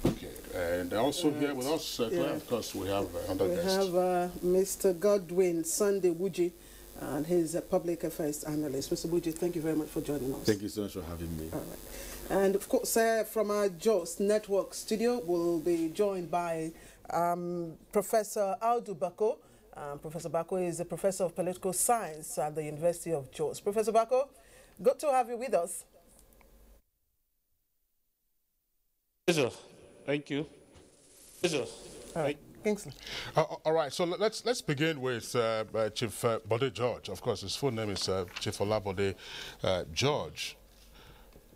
Speaker 13: Okay. And also here with us, of course, we have another guest.
Speaker 11: We have Mr. Godwin Sunday Wuji, and he's a public affairs analyst. Mr. Wuji, thank you very much for joining us.
Speaker 9: Thank you so much for having me.
Speaker 11: All right. And of course, from our Jos Network studio, we'll be joined by Professor Audu Bako. Professor Bako is a professor of political science at the University of Jos. Professor Bako, good to have you with us.
Speaker 12: Pleasure. Thank you. Pleasure.
Speaker 11: Kingsley.
Speaker 13: All right, so let's begin with Chief Bode George. Of course, his full name is Chief Olabode George.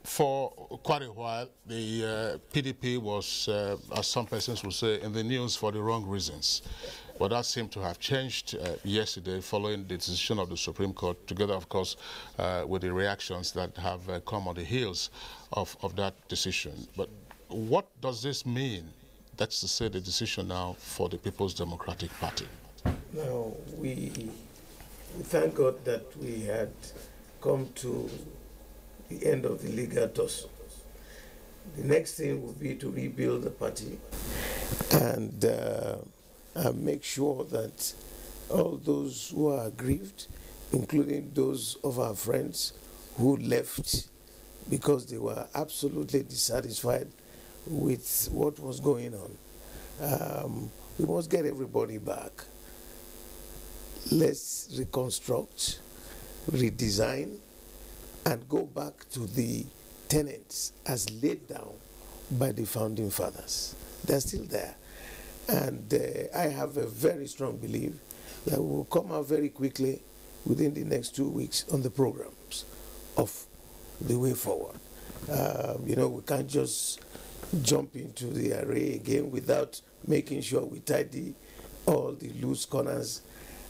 Speaker 13: For quite a while, the PDP was, as some persons would say, in the news for the wrong reasons. But that seemed to have changed yesterday following the decision of the Supreme Court, together, of course, with the reactions that have come on the heels of that decision. But what does this mean? That's to say, the decision now for the People's Democratic Party.
Speaker 5: Now, we thank God that we had come to the end of the legal tussle. The next thing will be to rebuild the party and make sure that all those who are aggrieved, including those of our friends who left because they were absolutely dissatisfied with what was going on, we must get everybody back. Let's reconstruct, redesign, and go back to the tenets as laid down by the founding fathers. They're still there. And I have a very strong belief that we will come out very quickly within the next 2 weeks on the programs of the way forward. You know, we can't just jump into the array again without making sure we tidy all the loose corners.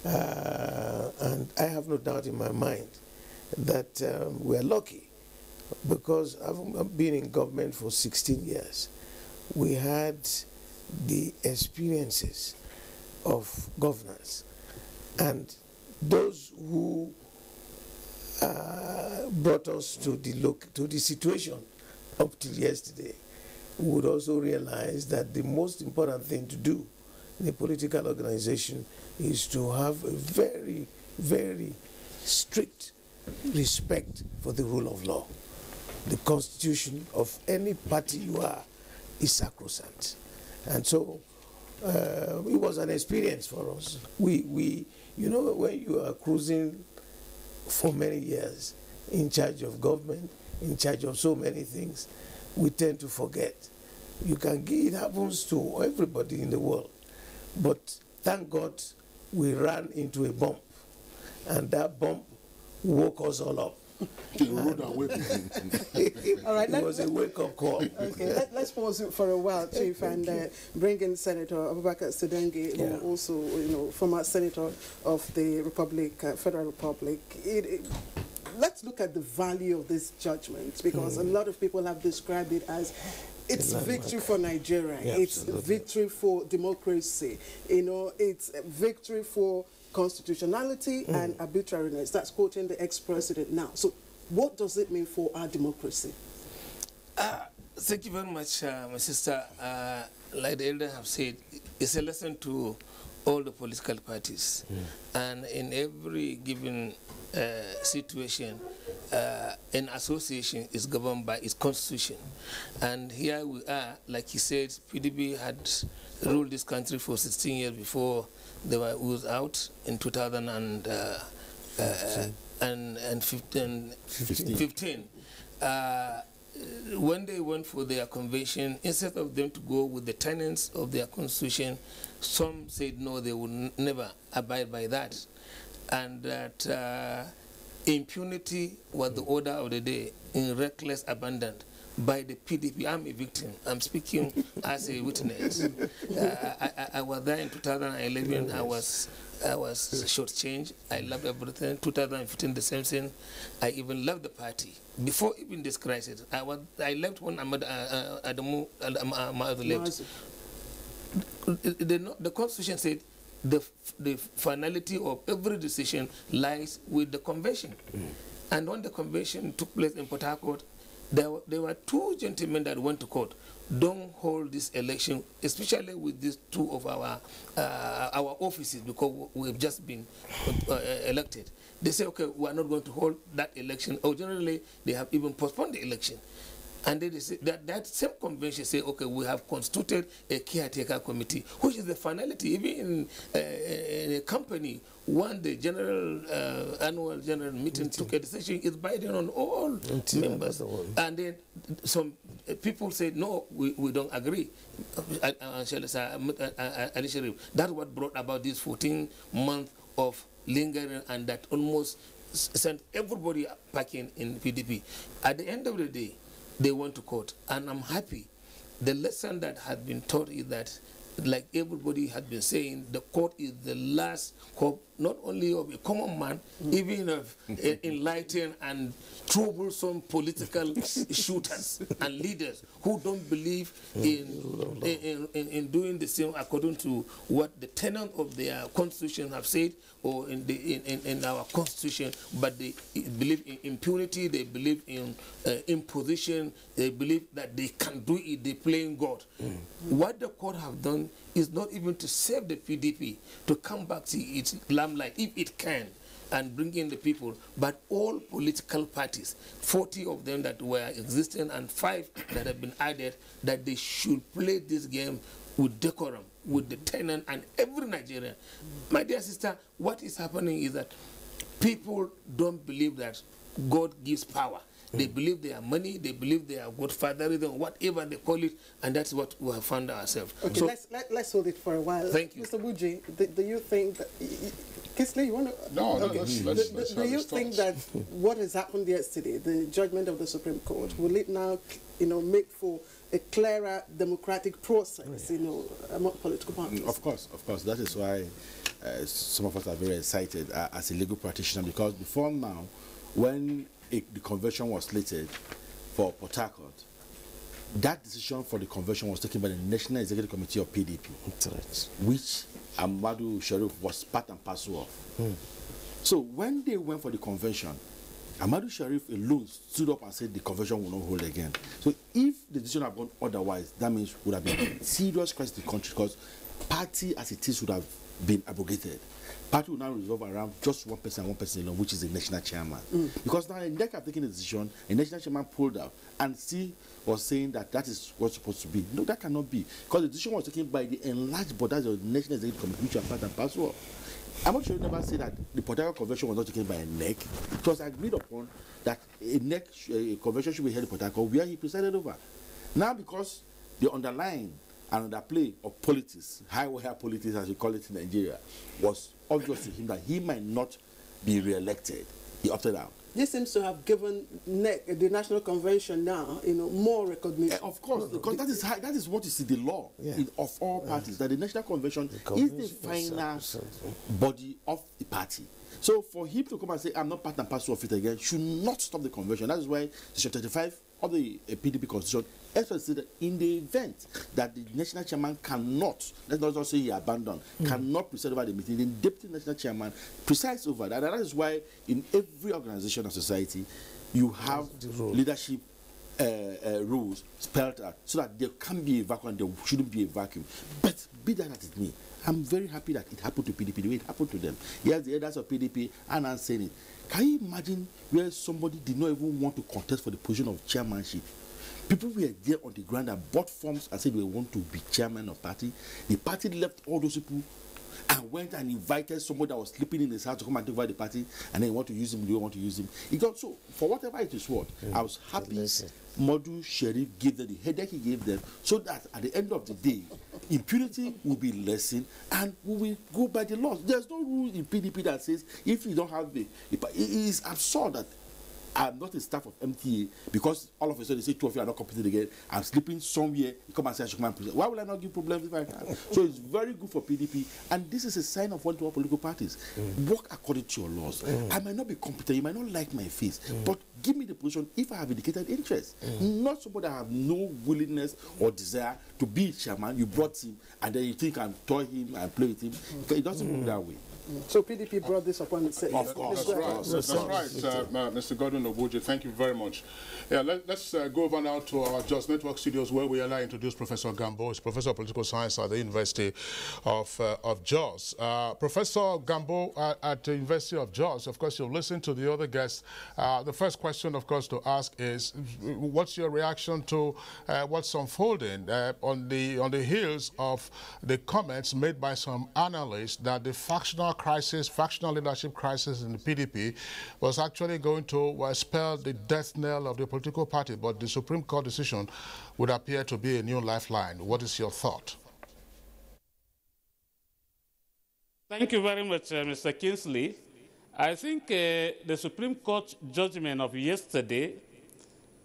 Speaker 5: And I have no doubt in my mind that we're lucky because I've been in government for 16 years. We had the experiences of governance, and those who brought us to the situation up till yesterday would also realize that the most important thing to do in a political organization is to have a very, very strict respect for the rule of law. The constitution of any party you are is sacrosanct. And so it was an experience for us. You know, when you are cruising for many years in charge of government, in charge of so many things, we tend to forget. It happens to everybody in the world. But thank God we ran into a bump, and that bump woke us all up.
Speaker 11: All right,
Speaker 5: it was a wake-up call.
Speaker 11: Okay, let's pause for a while, Chief, and bring in Senator Abubakar Sudengi, who also, you know, former senator of the Republic, Federal Republic. Let's look at the value of this judgment, because a lot of people have described it as it's victory for Nigeria. Yeah, it's victory for democracy. You know, it's a victory for constitutionality and arbitrariness. That's quoting the ex-president now. So what does it mean for our democracy?
Speaker 5: Thank you very much, my sister. Like the elder have said, it's a lesson to all the political parties. And in every given situation, an association is governed by its constitution. And here we are, like he said, PDP had ruled this country for 16 years before they were oozed out in 2015. When they went for their convention, instead of them to go with the tenets of their constitution, some said no, they would never abide by that. And that impunity was the order of the day in reckless abandon by the PDP. I'm a victim. I'm speaking as a witness. I was there in 2011. I was shortchanged. I loved everything. 2015, the same thing. I even loved the party. Before even this crisis, I left when Adamu left. The constitution said the finality of every decision lies with the convention. And when the convention took place in Port Harcourt, there were two gentlemen that went to court. Don't hold this election, especially with these two of our offices, because we've just been elected. They say, okay, we are not going to hold that election. Or generally, they have even postponed the election. And then they say that same convention say, okay, we have constituted a caretaker committee, which is the finality. Even in a company, when the annual general meeting took a decision, it's binding on all members. And then some people say, no, we don't agree. That's what brought about this 14 months of lingering, and that almost sent everybody packing in PDP. At the end of the day, they went to court, and I'm happy. The lesson that had been taught is that, like everybody had been saying, the court is the last hope, not only of a common man, even of enlightened and troublesome political shooters and leaders who don't believe in doing the same according to what the tenets of their constitution have said, or in our constitution, but they believe in impunity, they believe in imposition, they believe that they can do it, they're playing God. What the court have done is not even to save the PDP, to come back to its limelight, if it can, and bring in the people, but all political parties, 40 of them that were existing and 5 that have been added, that they should play this game with decorum, with the tenant and every Nigerian. My dear sister, what is happening is that people don't believe that God gives power. They believe they are money, they believe they are godfatherism, whatever they call it, and that's what we have found ourselves.
Speaker 11: Okay, so let's hold it for a while.
Speaker 5: Thank you.
Speaker 11: Mr. Buji, do you think that... Kisley, you want to...
Speaker 13: No,
Speaker 11: okay.
Speaker 13: let's
Speaker 11: do you think that what has happened yesterday, the judgment of the Supreme Court, will it now, make for a clearer democratic process, among political parties?
Speaker 9: Of course. That is why some of us are very excited as a legal practitioner, because before now, when the convention was slated for Port Harcourt, that decision for the convention was taken by the National Executive Committee of PDP, which Ahmadu Sharif was part and parcel of. So when they went for the convention, Ahmadu Sharif alone stood up and said the convention will not hold again. So if the decision had gone otherwise, that means would have been a serious crisis in the country, because party as it is would have been abrogated. Party will now revolve around just one person alone, which is the national chairman. Because now the NEC have taken a decision, a national chairman pulled out, and was saying that is what's supposed to be. No, that cannot be. Because the decision was taken by the enlarged body of the National Executive Committee, which are part and parcel of. I'm not sure you never say that the Port Harcourt Convention was not taken by a NEC. It was agreed upon that a convention should be held in Port Harcourt, where he presided over. Now, because the underlying and underplay of politics, high-wire politics as we call it in Nigeria, was obvious to him that he might not be re-elected, he opted out.
Speaker 11: This seems to have given the National Convention now, more recognition.
Speaker 9: Of course, because that is what is in the law of all parties, that the National Convention is the final body of the party. So for him to come and say, I'm not part and parcel of it again, should not stop the convention. That is why Section 35 of the PDP Constitution expressly that in the event that the national chairman cannot, let's not just say he abandoned, cannot preside over the meeting, the deputy national chairman presides over that. And that is why in every organization of society, you have leadership rules spelled out so that there can be a vacuum and there shouldn't be a vacuum. But be that as it may, I'm very happy that it happened to PDP the way it happened to them. Yes, the elders of PDP are not saying it. Can you imagine where somebody did not even want to contest for the position of chairmanship? People were there on the ground and bought forms and said they want to be chairman of party. The party left all those people and went and invited somebody that was sleeping in his house to come and take over the party, and then want to use him, they don't want to use him. It got so, for whatever it is worth, I was happy Modu Sharif gave them the headache he gave them, so that at the end of the day, impunity will be lessened and we will go by the laws. There's no rule in PDP that says if you don't have it is absurd that I'm not a staff of NTA because all of a sudden they say 2 of you are not competing again. I'm sleeping somewhere. You come and say I should come and present. Why will I not give problems if I can? So it's very good for PDP, and this is a sign of one-to-one political parties. Work according to your laws. I might not be competent. You might not like my face, but give me the position if I have indicated interest. Not somebody that have no willingness or desire to be chairman. You brought him, and then you think I'm toy him and play with him. It doesn't work that way.
Speaker 6: So PDP brought this upon itself.
Speaker 13: Of course, that's right. Mr. Gordon Abuja, thank you very much. Yeah, let's go over now to our Just Network studios where we are now introduce Professor Gambo. He's Professor of Political Science at the University of Jos. Professor Gambo at the University of Jos, of course, you'll listen to the other guests. The first question, of course, to ask is, what's your reaction to what's unfolding on the heels of the comments made by some analysts that the factional leadership crisis in the PDP was actually going to spell the death knell of the political party, but the Supreme Court decision would appear to be a new lifeline. What is your thought?
Speaker 12: Thank you very much, Mr. Kingsley. I think the Supreme Court judgment of yesterday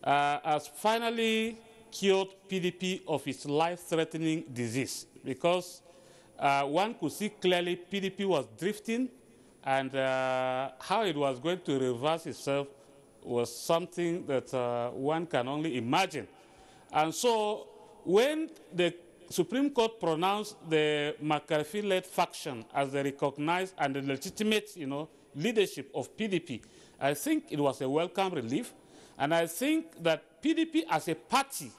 Speaker 12: has finally cured PDP of its life-threatening disease, because one could see clearly PDP was drifting, and how it was going to reverse itself was something that one can only imagine. And so when the Supreme Court pronounced the McCarthy-led faction as the recognized and the legitimate, leadership of PDP, I think it was a welcome relief. And I think that PDP as a party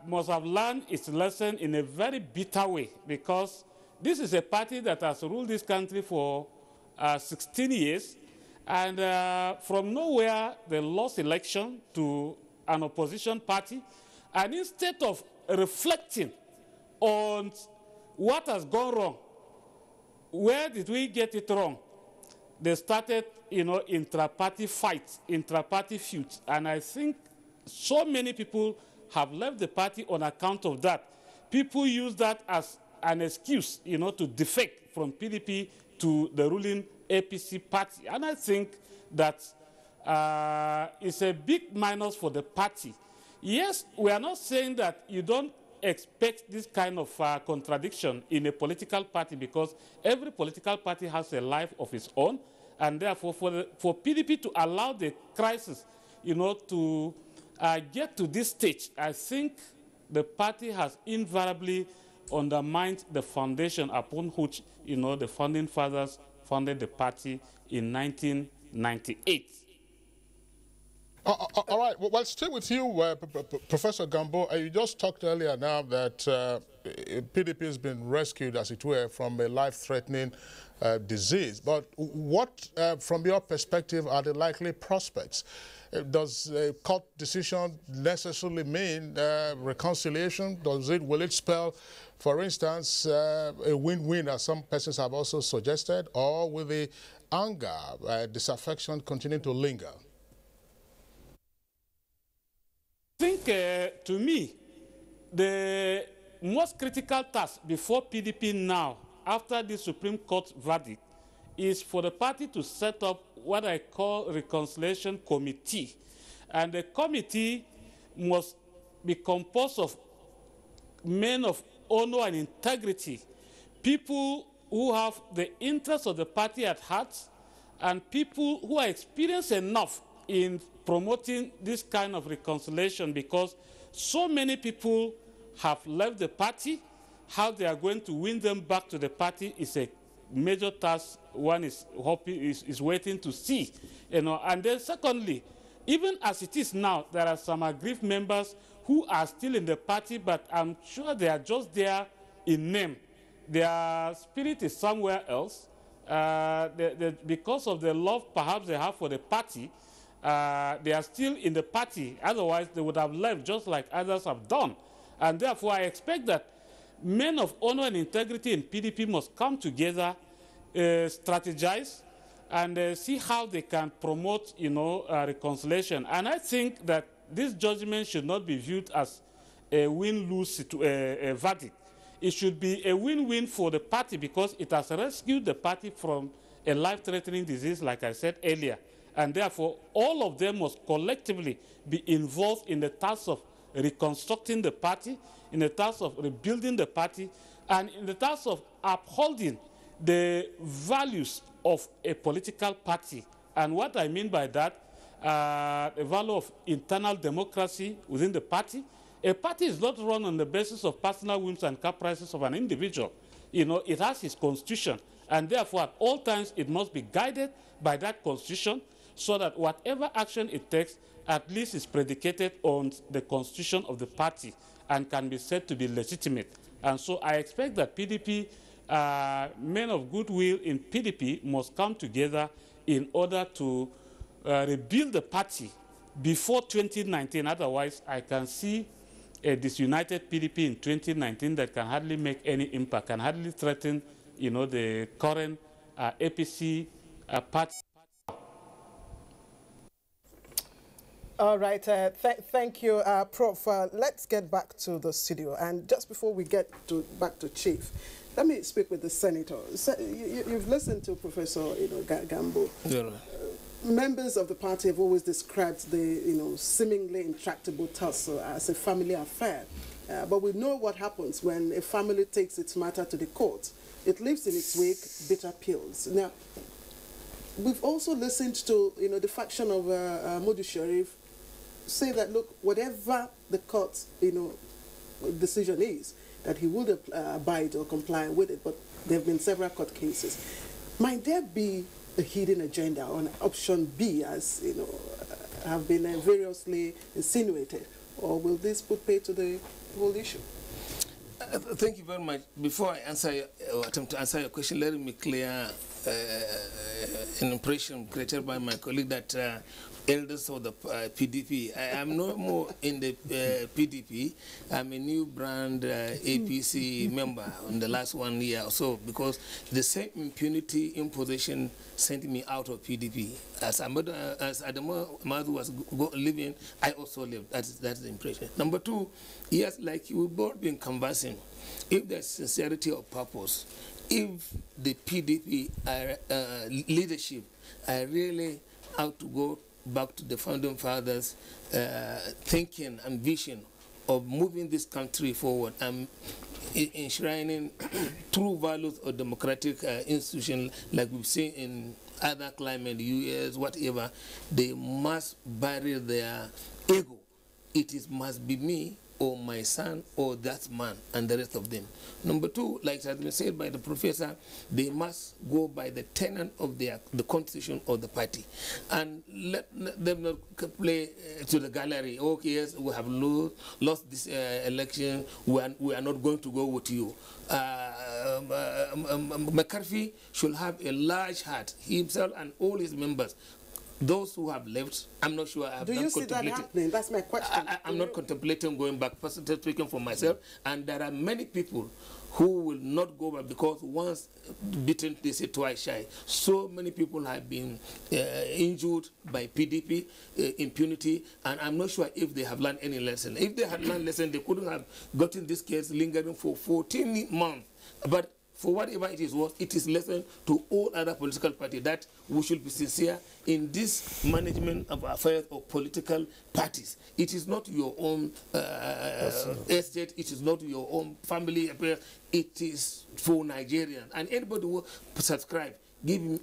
Speaker 12: must have learned its lesson in a very bitter way, because this is a party that has ruled this country for 16 years, and from nowhere they lost election to an opposition party, and instead of reflecting on what has gone wrong, where did we get it wrong, they started, intra-party fights, intra-party feuds, and I think so many people have left the party on account of that. People use that as an excuse, to defect from PDP to the ruling APC party. And I think that it's a big minus for the party. Yes, we are not saying that you don't expect this kind of contradiction in a political party, because every political party has a life of its own. And therefore, for PDP to allow the crisis, to get to this stage, I think the party has invariably undermined the foundation upon which, the founding fathers founded the party in 1998.
Speaker 13: All right. Well, stay with you, Professor Gambo. You just talked earlier now that PDP has been rescued, as it were, from a life-threatening disease. But what, from your perspective, are the likely prospects? Does a court decision necessarily mean reconciliation? Will it spell, for instance, a win-win, as some persons have also suggested, or will the anger, disaffection continue to linger?
Speaker 12: I think, to me, the most critical task before PDP now, after the Supreme Court verdict, is for the party to set up what I call reconciliation committee. And the committee must be composed of men of honor and integrity, people who have the interests of the party at heart, and people who are experienced enough in promoting this kind of reconciliation, because so many people have left the party. How they are going to win them back to the party is a major task one is waiting to see. And then secondly, even as it is now, there are some aggrieved members who are still in the party, but I'm sure they are just there in name. Their spirit is somewhere else. Because of the love perhaps they have for the party, they are still in the party. Otherwise, they would have left just like others have done. And therefore, I expect that men of honor and integrity in PDP must come together, strategize, and see how they can promote, reconciliation. And I think that this judgment should not be viewed as a win-lose verdict. It should be a win-win for the party because it has rescued the party from a life-threatening disease, like I said earlier. And therefore, all of them must collectively be involved in the task of reconstructing the party, in the task of rebuilding the party, and in the task of upholding the values of a political party. And what I mean by that, the value of internal democracy within the party. A party is not run on the basis of personal whims and caprices of an individual. It has its constitution, and therefore at all times it must be guided by that constitution so that whatever action it takes at least is predicated on the constitution of the party and can be said to be legitimate. And so I expect that PDP, men of goodwill in PDP must come together in order to rebuild the party before 2019. Otherwise, I can see a disunited PDP in 2019 that can hardly make any impact, can hardly threaten, the current APC party.
Speaker 11: All right, thank you, Prof. Let's get back to the studio. And just before we get back to Chief, let me speak with the senator. You've listened to Professor Gambo.
Speaker 5: Yeah.
Speaker 11: Members of the party have always described the seemingly intractable tussle as a family affair. But we know what happens when a family takes its matter to the court. It leaves in its wake bitter pills. Now, we've also listened to the faction of Modu Sharif say that, look, whatever the court's decision is, that he would abide or comply with it. But there have been several court cases. Might there be a hidden agenda on option B, as have been variously insinuated, or will this put pay to the whole issue?
Speaker 5: Thank you very much. Before I answer or attempt to answer your question, let me clear an impression created by my colleague that elders of the PDP. I am no more in the PDP. I'm a new brand APC member in the last 1 year or so, because the same impunity imposition sent me out of PDP. As Adamu Madu was living, I also lived. That's the impression. Number two, yes, like we've both been conversing, if there's sincerity of purpose, if the PDP leadership are really out to go back to the founding fathers' thinking and vision of moving this country forward and enshrining true values of democratic institutions like we've seen in other climate, US, whatever, they must bury their ego. It must be me or my son or that man and the rest of them. Number two, like has been said by the professor, they must go by the tenet of the constitution of the party. And let them not play to the gallery. Okay, yes, we have lost this election, we are not going to go with you. McCarthy should have a large heart, himself and all his members. Those who have left, I'm not sure.
Speaker 11: Do you see that happening? That's my question.
Speaker 5: I'm not contemplating going back, personally speaking for myself. And there are many people who will not go back because once beaten, they say twice shy. So many people have been injured by PDP impunity, and I'm not sure if they have learned any lesson. If they had learned lesson, they couldn't have gotten this case lingering for 14 months. But for whatever it is worth, it is lesson to all other political parties that we should be sincere in this management of affairs of political parties. It is not your own estate, it is not your own family affair, it is for Nigerians. And anybody who subscribe, give him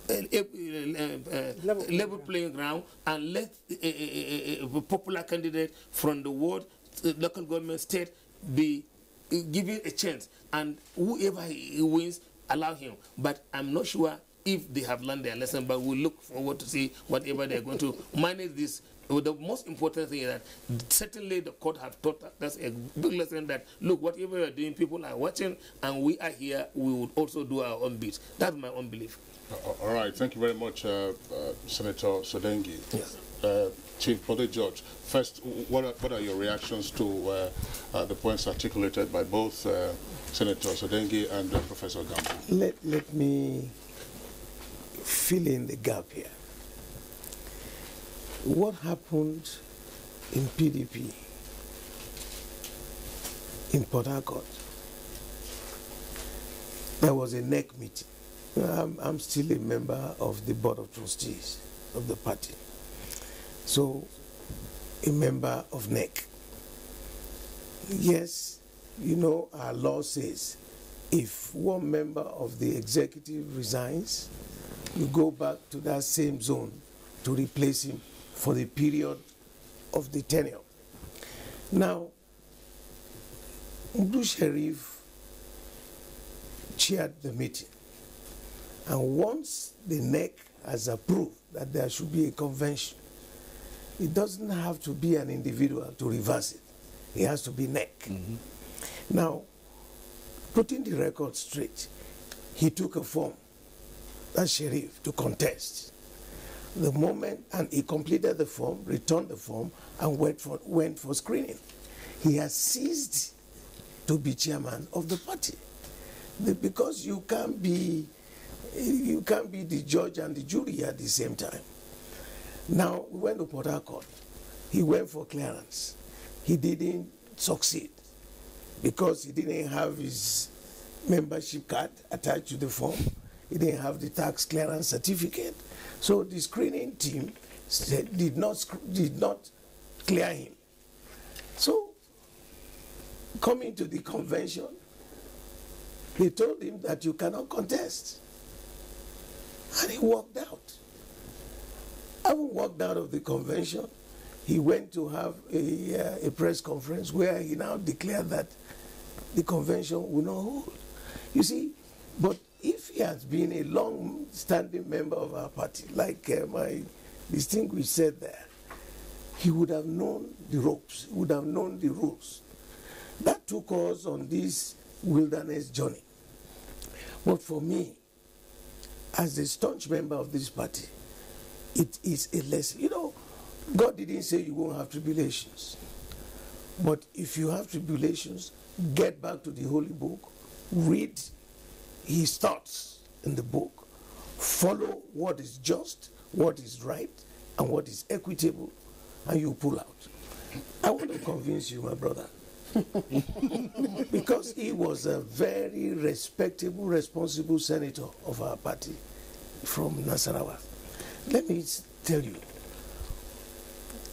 Speaker 5: a level playing ground and let a popular candidate from the ward, local government, state be given a chance, and whoever he wins, allow him. But I'm not sure if they have learned their lesson, but we look forward to see whatever they're going to manage this. The most important thing is that certainly the court have taught us a big lesson that, look, whatever you're doing, people are watching, and we are here, we would also do our own bit. That's my own belief.
Speaker 13: All right, thank you very much, Senator Sodengi.
Speaker 5: Yes.
Speaker 13: Chief Bode George, first, what are your reactions to the points articulated by both Senator Sodengi and Professor Gambo?
Speaker 5: Let me fill in the gap here. What happened in PDP in Port Harcourt? There was a NEC meeting. I'm still a member of the Board of Trustees of the party. So, a member of NEC. Yes, you know, our law says if one member of the executive resigns, you go back to that same zone to replace him for the period of the tenure. Now, Mdu Sharif chaired the meeting, and once the NEC has approved that there should be a convention, it doesn't have to be an individual to reverse it. It has to be NEC. Mm-hmm. Now, putting the record straight, he took a form, that Sharif, to contest. The moment, and he completed the form, returned the form, and went for screening. He has ceased to be chairman of the party. Because you can't be the judge and the jury at the same time. Now, we went to Port Harcourt. He went for clearance. He didn't succeed because he didn't have his membership card attached to the form. He didn't have the tax clearance certificate. So the screening team did not clear him. So, coming to the convention, they told him that you cannot contest. And he walked out. Having walked out of the convention, he went to have a press conference where he now declared that the convention will not hold. You see, but if he has been a long-standing member of our party, like my distinguished said there, he would have known the ropes, he would have known the rules. That took us on this wilderness journey. But for me, as a staunch member of this party, it is a lesson. You know, God didn't say you won't have tribulations. But if you have tribulations, get back to the Holy Book, read his thoughts in the book, follow what is just, what is right, and what is equitable, and you pull out. I want to convince you, my brother, because he was a very respectable, responsible senator of our party from Nasarawa. Let me tell you,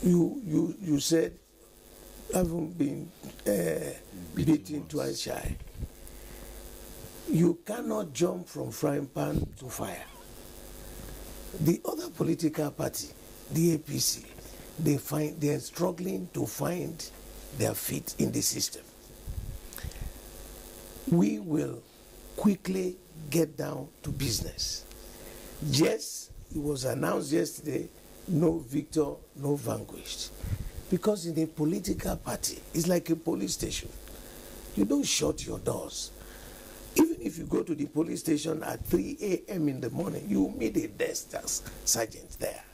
Speaker 5: you said, haven't been beaten twice shy. You cannot jump from frying pan to fire. The other political party, the APC, they are struggling to find their feet in the system. We will quickly get down to business. Yes, it was announced yesterday, no victor, no vanquished. Because in a political party, it's like a police station. You don't shut your doors. Even if you go to the police station at 3 a.m. in the morning, you meet a desk sergeant there.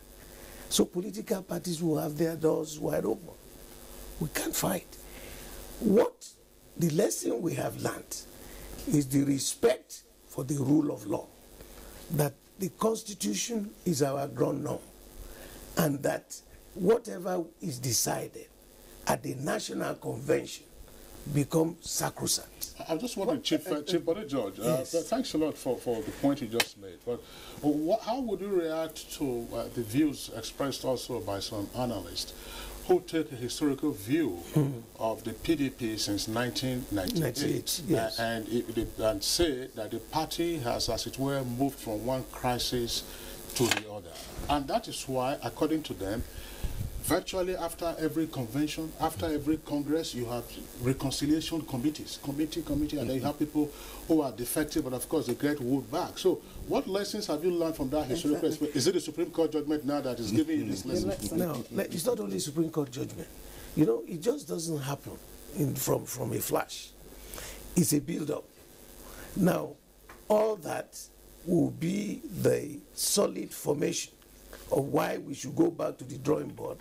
Speaker 5: So political parties will have their doors wide open. We can't fight. What the lesson we have learned is the respect for the rule of law, that the Constitution is our ground norm, and that whatever is decided at the National Convention become sacrosanct.
Speaker 13: I just wondering, Chief Bode George,
Speaker 5: yes.
Speaker 13: Thanks a lot for the point you just made. But how would you react to the views expressed also by some analysts who take a historical view of the PDP since 1998
Speaker 5: yes.
Speaker 13: and say that the party has, as it were, moved from one crisis to the other. And that is why, according to them, Virtually after every convention, after every congress, you have reconciliation committees, committee, and then you have people who are defective, but of course they get wooed back. So what lessons have you learned from that historical experience? Is it the Supreme Court judgment now that is giving you this lesson?
Speaker 5: No, it's not only Supreme Court judgment. You know, it just doesn't happen from a flash. It's a build-up. Now, all that will be the solid formation of why we should go back to the drawing board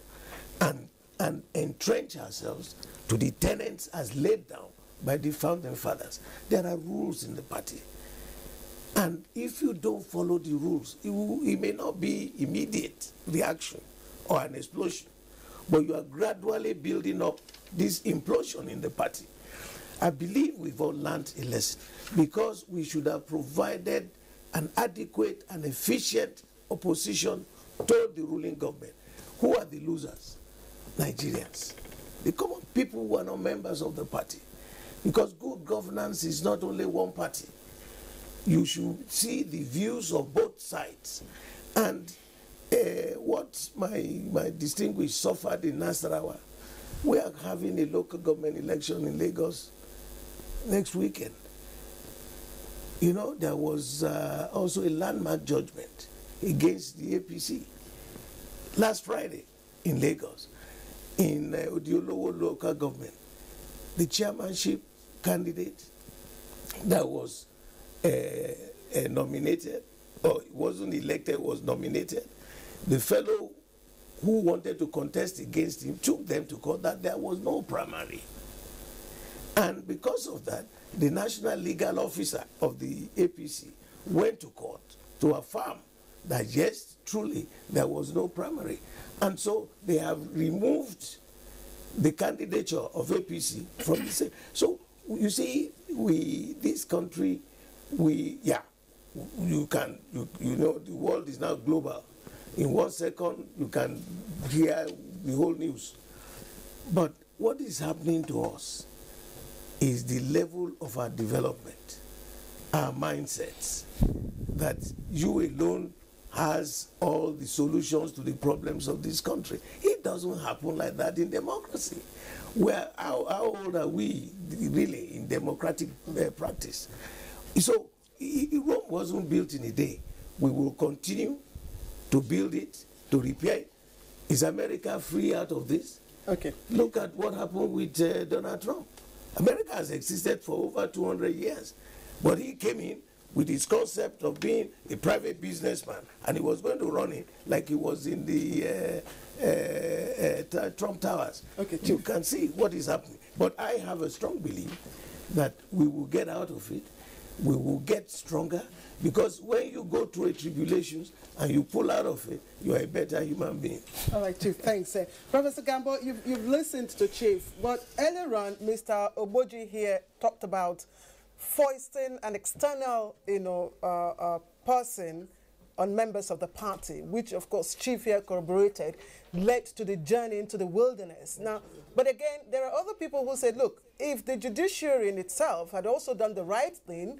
Speaker 5: and entrench ourselves to the tenets as laid down by the founding fathers. There are rules in the party. And if you don't follow the rules, it may not be immediate reaction or an explosion, but you are gradually building up this implosion in the party. I believe we've all learned a lesson because we should have provided an adequate and efficient opposition to the ruling government. Who are the losers? Nigerians. The common people who are not members of the party. Because good governance is not only one party. You should see the views of both sides. And what my distinguished suffered in Nasarawa, we are having a local government election in Lagos next weekend. You know, there was also a landmark judgment against the APC last Friday in Lagos, in Odiolowo local government. The chairmanship candidate that was nominated, or wasn't elected, was nominated, the fellow who wanted to contest against him took them to court that there was no primary. And because of that, the national legal officer of the APC went to court to affirm that yes, truly, there was no primary. And so they have removed the candidature of APC from the same. So you see, this country, you know, the world is now global. In 1 second, you can hear the whole news. But what is happening to us is the level of our development, our mindsets, that you alone has all the solutions to the problems of this country. It doesn't happen like that in democracy. How old are we really in democratic practice? So Rome wasn't built in a day. We will continue to build it, to repair it. Is America free out of this?
Speaker 11: Okay.
Speaker 5: Look at what happened with Donald Trump. America has existed for over 200 years, but he came in with his concept of being a private businessman, and he was going to run it like he was in the Trump Towers. Okay, you can see what is happening. But I have a strong belief that we will get out of it, we will get stronger, because when you go through tribulations and you pull out of it, you are a better human being.
Speaker 11: All right, Chief, thanks. Professor Gambo, you've listened to Chief, but earlier on, Mr. Oboji here talked about foisting an external, person on members of the party, which, of course, Chief here corroborated, led to the journey into the wilderness. Now, but again, there are other people who said, look, if the judiciary in itself had also done the right thing,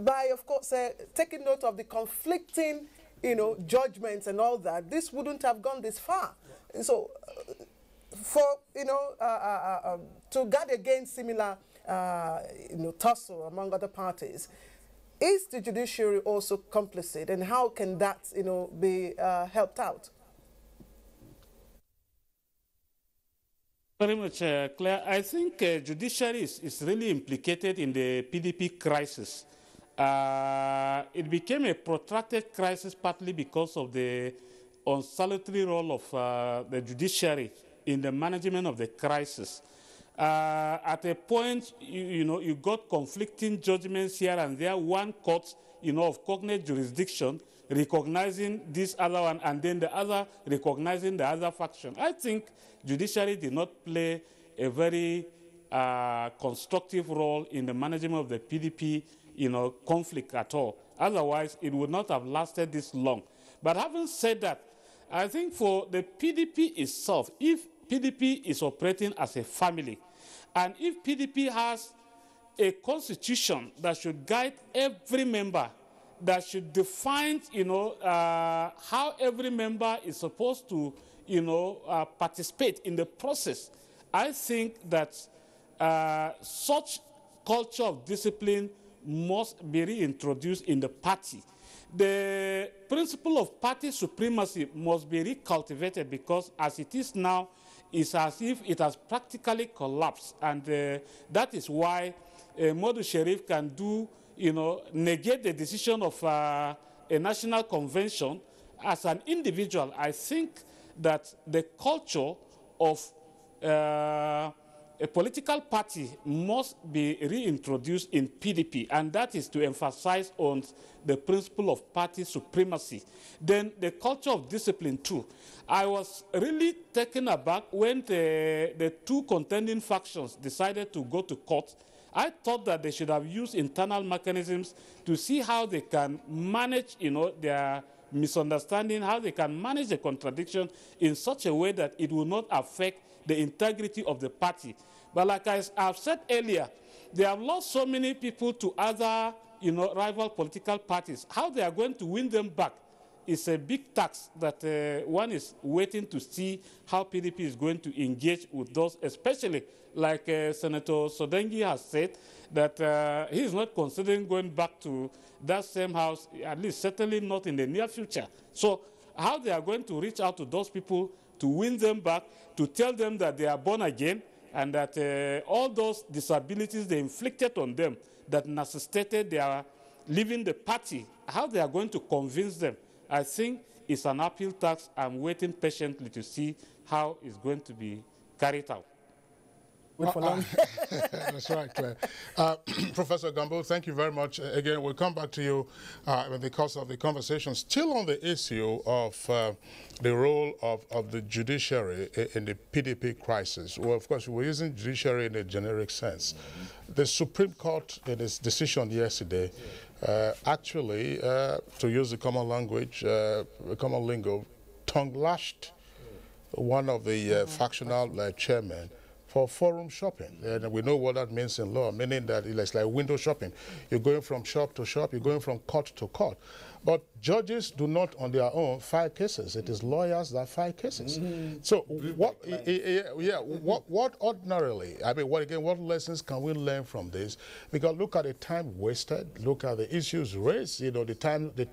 Speaker 11: by, of course, taking note of the conflicting, judgments and all that, this wouldn't have gone this far. So, to guard against similar, tussle among other parties, is the judiciary also complicit, and how can that, be helped out?
Speaker 12: Very much, Claire. I think judiciary is really implicated in the PDP crisis. It became a protracted crisis partly because of the unsalutary role of the judiciary in the management of the crisis. At a point, you got conflicting judgments here and there. One court, of cognate jurisdiction, recognizing this other one, and then the other recognizing the other faction. I think judiciary did not play a very constructive role in the management of the PDP, conflict at all. Otherwise, it would not have lasted this long. But having said that, I think for the PDP itself, if PDP is operating as a family, and if PDP has a constitution that should guide every member, that should define, how every member is supposed to, participate in the process. I think that such culture of discipline must be reintroduced in the party. The principle of party supremacy must be recultivated, because as it is now, it's as if it has practically collapsed, and that is why Modu Sharif can do, negate the decision of a national convention. As an individual, I think that the culture of a political party must be reintroduced in PDP, and that is to emphasize on the principle of party supremacy. Then the culture of discipline too. I was really taken aback when the two contending factions decided to go to court. I thought that they should have used internal mechanisms to see how they can manage, their misunderstanding, how they can manage the contradiction in such a way that it will not affect the integrity of the party. But like I've said earlier, they have lost so many people to other, rival political parties. How they are going to win them back is a big task that one is waiting to see how PDP is going to engage with those, especially like Senator Sodengi has said, that he is not considering going back to that same house, at least certainly not in the near future. So how they are going to reach out to those people to win them back, to tell them that they are born again, and that all those disabilities they inflicted on them that necessitated their leaving the party, how they are going to convince them, I think it's an uphill task. I'm waiting patiently to see how it's going to be carried out.
Speaker 13: That's right, Claire. Professor Gambo, thank you very much. Again, we'll come back to you because of the conversation. Still on the issue of the role of the judiciary in the PDP crisis. Well, of course, we're using judiciary in a generic sense. The Supreme Court, in its decision yesterday, actually, to use the common language, common lingo, tongue-lashed one of the factional chairmen for forum shopping. And we know what that means in law, meaning that it's like window shopping. You're going from shop to shop, you're going from court to court. But judges do not on their own file cases. It is lawyers that file cases. So what ordinarily, what lessons can we learn from this? Because look at the time wasted, look at the issues raised, the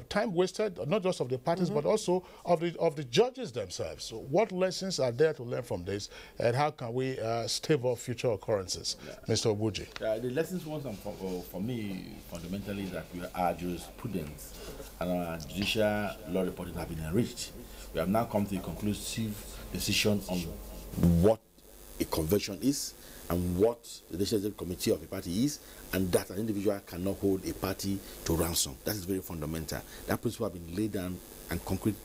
Speaker 13: time wasted, not just of the parties, but also of the judges themselves. So what lessons are there to learn from this, and how can we stave off future occurrences? Mr. Obuji.
Speaker 9: The lessons for me, fundamentally, that we are jurisprudence and our judicial law reporting have been enriched. We have now come to a conclusive decision on what a convention is and what the legislative committee of a party is, and that an individual cannot hold a party to ransom. That is very fundamental. That principle has been laid down and concrete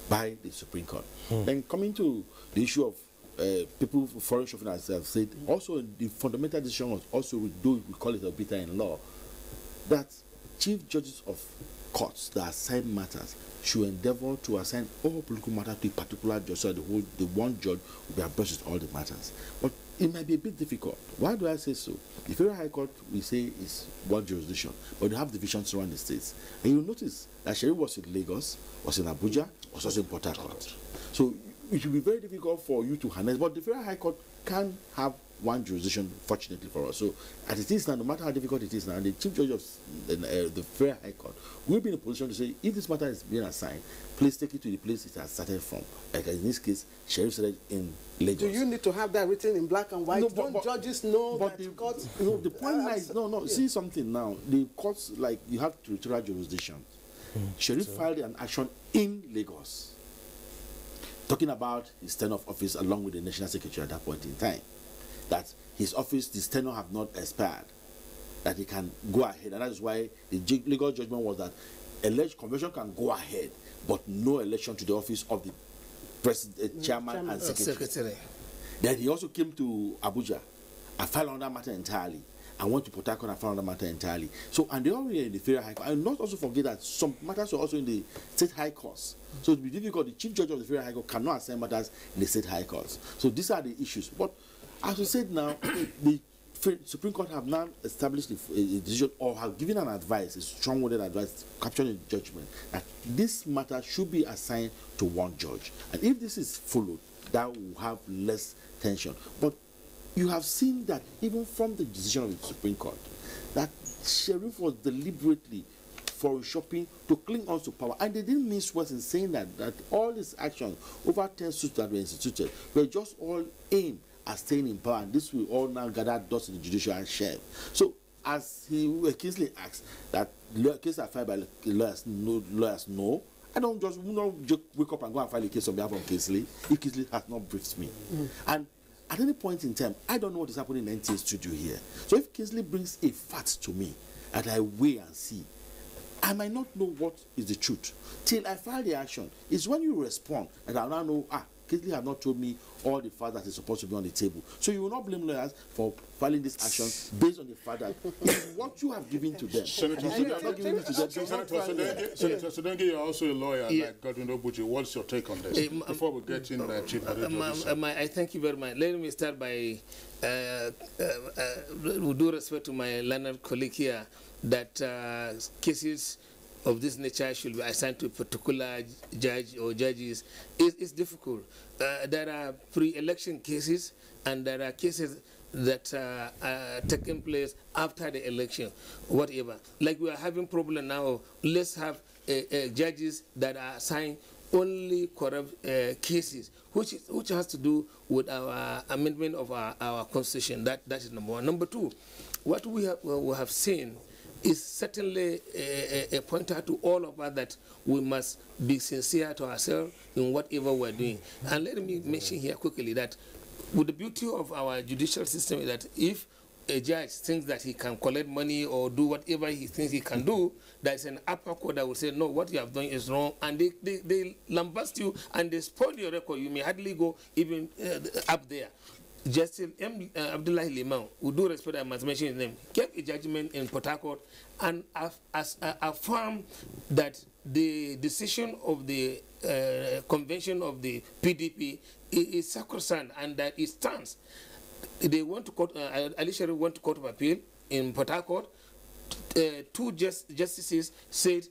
Speaker 9: by the Supreme Court. Then coming to the issue of people foreign shopping, as I've said, also the fundamental decision was also, we call it a beta in law, that chief judges of courts that assign matters should endeavor to assign all political matters to a particular judge, so the one judge will be abreast with all the matters. But it might be a bit difficult. Why do I say so? The Federal High Court, we say, is one jurisdiction, but they have divisions around the states. And you'll notice that Sherif was in Lagos, was in Abuja, was also in Port Harcourt. So it will be very difficult for you to harness, but the Federal High Court can have one jurisdiction, fortunately for us. So as it is now, no matter how difficult it is now, the Chief Judge of the Federal High Court will be in a position to say, if this matter is being assigned, please take it to the place it has started from. Like in this case, Sherif started in Lagos.
Speaker 11: Do you need to have that written in black and white? No, Don't judges know that the courts...
Speaker 9: No, the point is, see something now. The courts, like, you have territorial jurisdiction. Sherif filed an action in Lagos, talking about his tenure of office along with the National Secretary at that point in time. That his office, his tenure have not expired, that he can go ahead. And that is why the legal judgment was that alleged convention can go ahead, but no election to the office of the president, chairman and secretary. Then he also came to Abuja and filed on that matter entirely, and went to Port Harcourt and filed on that matter entirely. So, and they all were in the Federal High Court. And not also forget that some matters are also in the State High Courts. So it will be difficult. The Chief Judge of the Federal High Court cannot assign matters in the State High Courts. So these are the issues. But as we said now, the Supreme Court have now established a decision or have given an advice, a strong-worded advice, captured in judgment, that this matter should be assigned to one judge. And if this is followed, that will have less tension. But you have seen that even from the decision of the Supreme Court, that Sheriff was deliberately for shopping to cling on to power. And they didn't miss words in saying that all these actions, over 10 suits that were instituted, were just all aimed at staying in power. And this will all now gather dust in the judicial and share. So, as Kingsley asked, that cases are filed by lawyers know. I don't just wake up and go and file a case on behalf of Kingsley if Kingsley has not briefed me. And at any point in time, I don't know what is happening in NTA studio here. So if Kingsley brings a fact to me and I weigh and see, I might not know what is the truth. Till I file the action, it's when you respond and I now know, Kingsley have not told me all the facts that is supposed to be on the table. So you will not blame lawyers for filing this action based on the fact that it's what you have given to them.
Speaker 13: Senator Sodengi, you're also a lawyer like Godwin Obuji. What's your take on this? Before we get in, Chief
Speaker 15: I thank you very much. Let me start by, with due respect to my learned colleague here, that cases of this nature should be assigned to a particular judge or judges is difficult. There are pre-election cases and there are cases that are taking place after the election, whatever. Like we are having problem now, let's have judges that are assigned only corrupt cases, which has to do with our amendment of our constitution. That is number one. Number two, what we have seen is certainly a pointer to all of us that we must be sincere to ourselves in whatever we're doing. And let me mention here quickly that with the beauty of our judicial system is that if a judge thinks that he can collect money or do whatever he thinks he can do, there's an upper court that will say, no, what you have done is wrong, and they lambast you and they spoil your record. You may hardly go even up there. Justice Abdullahi Limau, with due respect, I must mention his name, gave a judgment in Port Harcourt and affirmed that the decision of the convention of the PDP is sacrosanct and that it stands. They went to court, Ali Sharif went to Court of Appeal in Port Harcourt. Two justices said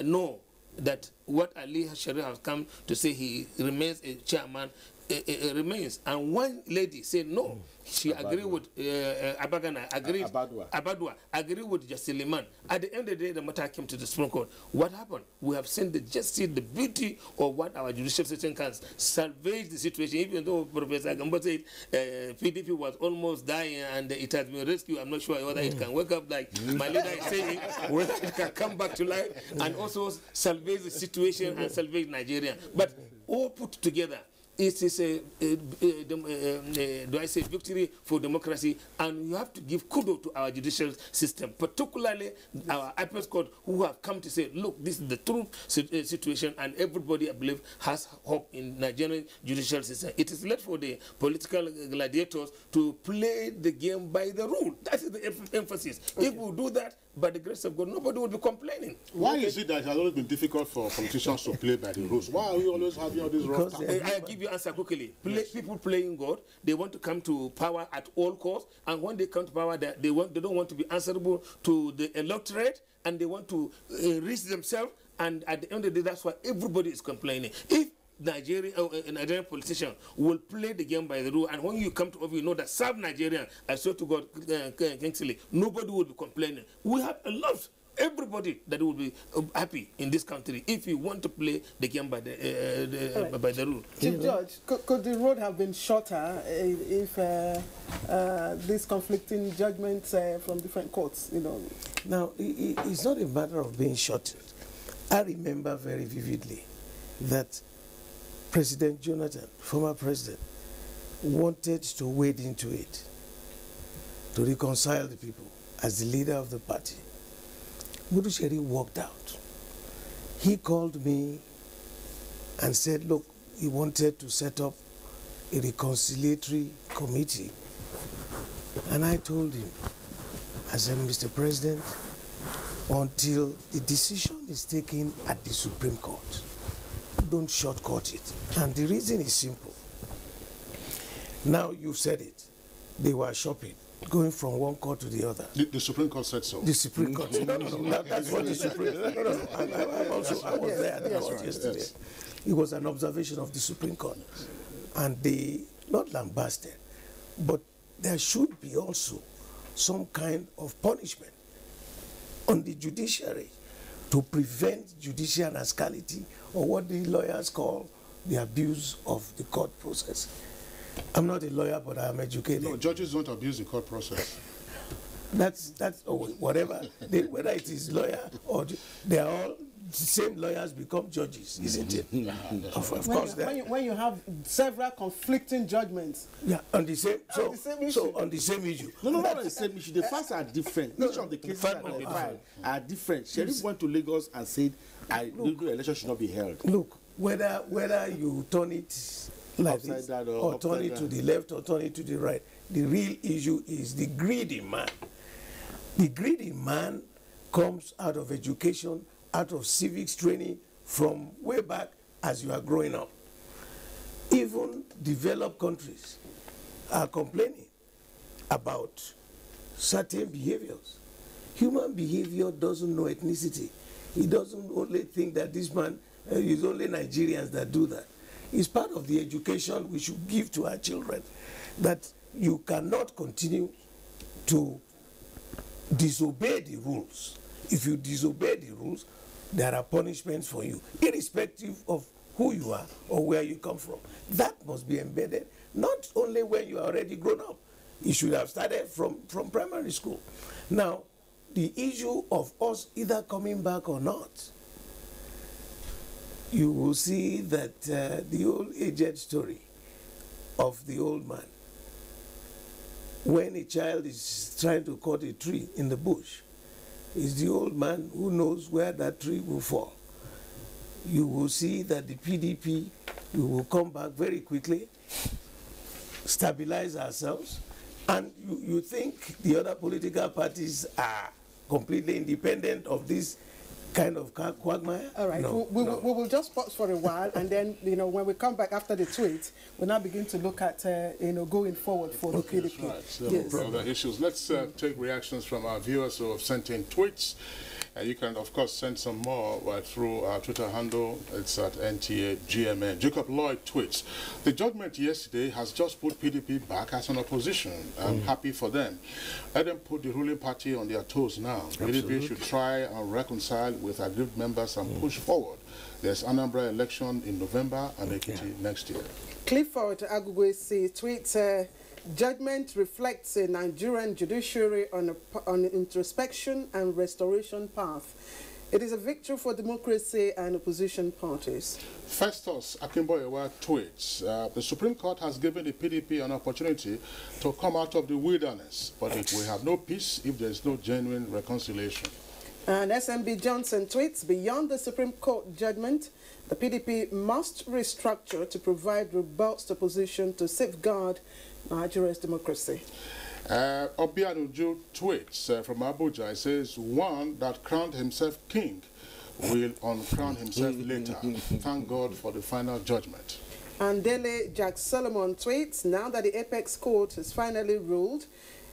Speaker 15: no, that what Ali Sharif has come to say he remains a chairman remains. And one lady said no. She agreed with Abadwa agreed with Justice Liman. At the end of the day, the matter came to the Supreme Court. What happened? We have seen the beauty of what our judicial system can salvage the situation. Even though Professor Gambo said PDP was almost dying and it has been rescued, I'm not sure whether it can wake up like my leader is saying, whether it can come back to life and also salvage the situation and salvage Nigeria. But all put together, it is do I say victory for democracy, and you have to give kudos to our judicial system, particularly our appeals court, who have come to say, look, this is the true situation, and everybody, I believe, has hope in Nigerian judicial system. It is left for the political gladiators to play the game by the rule. That is the emphasis. Okay. If we do that, by the grace of God, nobody will be complaining.
Speaker 13: Why is it that it has always been difficult for politicians to play by the rules? Why are we always having all these rough times?
Speaker 15: I'll give you an answer quickly. People playing God, they want to come to power at all costs, and when they come to power, they don't want to be answerable to the electorate, and they want to enrich themselves, and at the end of the day, that's why everybody is complaining. If Nigerian politician will play the game by the rule, and when you come to office, you know that serve Nigerian, I swear to God, Kingsley, nobody will be complaining. We have a lot, everybody that will be happy in this country if you want to play the game by the rule.
Speaker 11: Chief Judge, could the road have been shorter if these conflicting judgments from different courts, you know?
Speaker 5: Now, it's not a matter of being shortened. I remember very vividly that President Jonathan, former president, wanted to wade into it, to reconcile the people as the leader of the party. Buhari walked out. He called me and said, look, he wanted to set up a reconciliatory committee. And I told him, I said, Mr. President, until the decision is taken at the Supreme Court, don't shortcut it. And the reason is simple. Now you've said it. They were shopping. going from one court to the other.
Speaker 13: The Supreme Court said so.
Speaker 5: The Supreme Court. No. That's what the Supreme Court. I was there at the court yesterday. Yes. It was an observation of the Supreme Court. And they not lambasted, but there should be also some kind of punishment on the judiciary to prevent judicial rascality, or what the lawyers call the abuse of the court process. I'm not a lawyer, but I'm educated.
Speaker 13: No, judges don't abuse the court process.
Speaker 5: That's whatever, whether it is lawyer or they are all the same lawyers become judges, isn't it? Of course.
Speaker 11: When you have several conflicting judgments.
Speaker 5: Yeah, on the same. So on the same issue.
Speaker 9: No, not on the same issue. The facts are different. Each of the cases are different. Sheriff went to Lagos and said, the election should not be held.
Speaker 5: Look, whether you turn it like this, or turn it to the left or turn it to the right, the real issue is the greedy man. The greedy man comes out of education, out of civics training from way back as you are growing up. Even developed countries are complaining about certain behaviors. Human behavior doesn't know ethnicity. He doesn't only think that this man is only Nigerians that do that. It's part of the education we should give to our children, that you cannot continue to disobey the rules. If you disobey the rules, there are punishments for you, irrespective of who you are or where you come from. That must be embedded, not only when you are already grown up. You should have started from primary school. Now, the issue of us either coming back or not, you will see that the old aged story of the old man, when a child is trying to cut a tree in the bush, it's the old man who knows where that tree will fall. You will see that the PDP, we will come back very quickly, stabilize ourselves, and you think the other political parties are completely independent of this kind of quagmire?
Speaker 11: All right,
Speaker 5: no,
Speaker 11: we will just pause for a while, and then, when we come back after the tweet, we'll now begin to look at, going forward for the PDP.
Speaker 13: That's right. So other issues. Let's take reactions from our viewers who have sent in tweets. You can, of course, send some more through our Twitter handle. It's at NTA GMN. Jacob Lloyd tweets, the judgment yesterday has just put PDP back as an opposition. I'm happy for them. Let them put the ruling party on their toes now. PDP should try and reconcile with aggrieved members and push forward. There's Anambra election in November and Ekiti next year.
Speaker 11: Clifford Agugwesi tweets, judgment reflects a Nigerian judiciary on an introspection and restoration path. It is a victory for democracy and opposition parties.
Speaker 13: Festus Akimboyewa tweets, the Supreme Court has given the PDP an opportunity to come out of the wilderness, but it will have no peace if there is no genuine reconciliation.
Speaker 11: And SMB Johnson tweets, beyond the Supreme Court judgment, the PDP must restructure to provide robust opposition to safeguard Nigeria's democracy.
Speaker 13: Obianuju tweets from Abuja. He says, one that crowned himself king will uncrown himself later. Thank God for the final judgment.
Speaker 11: And Dele Jack Solomon tweets, now that the Apex Court has finally ruled,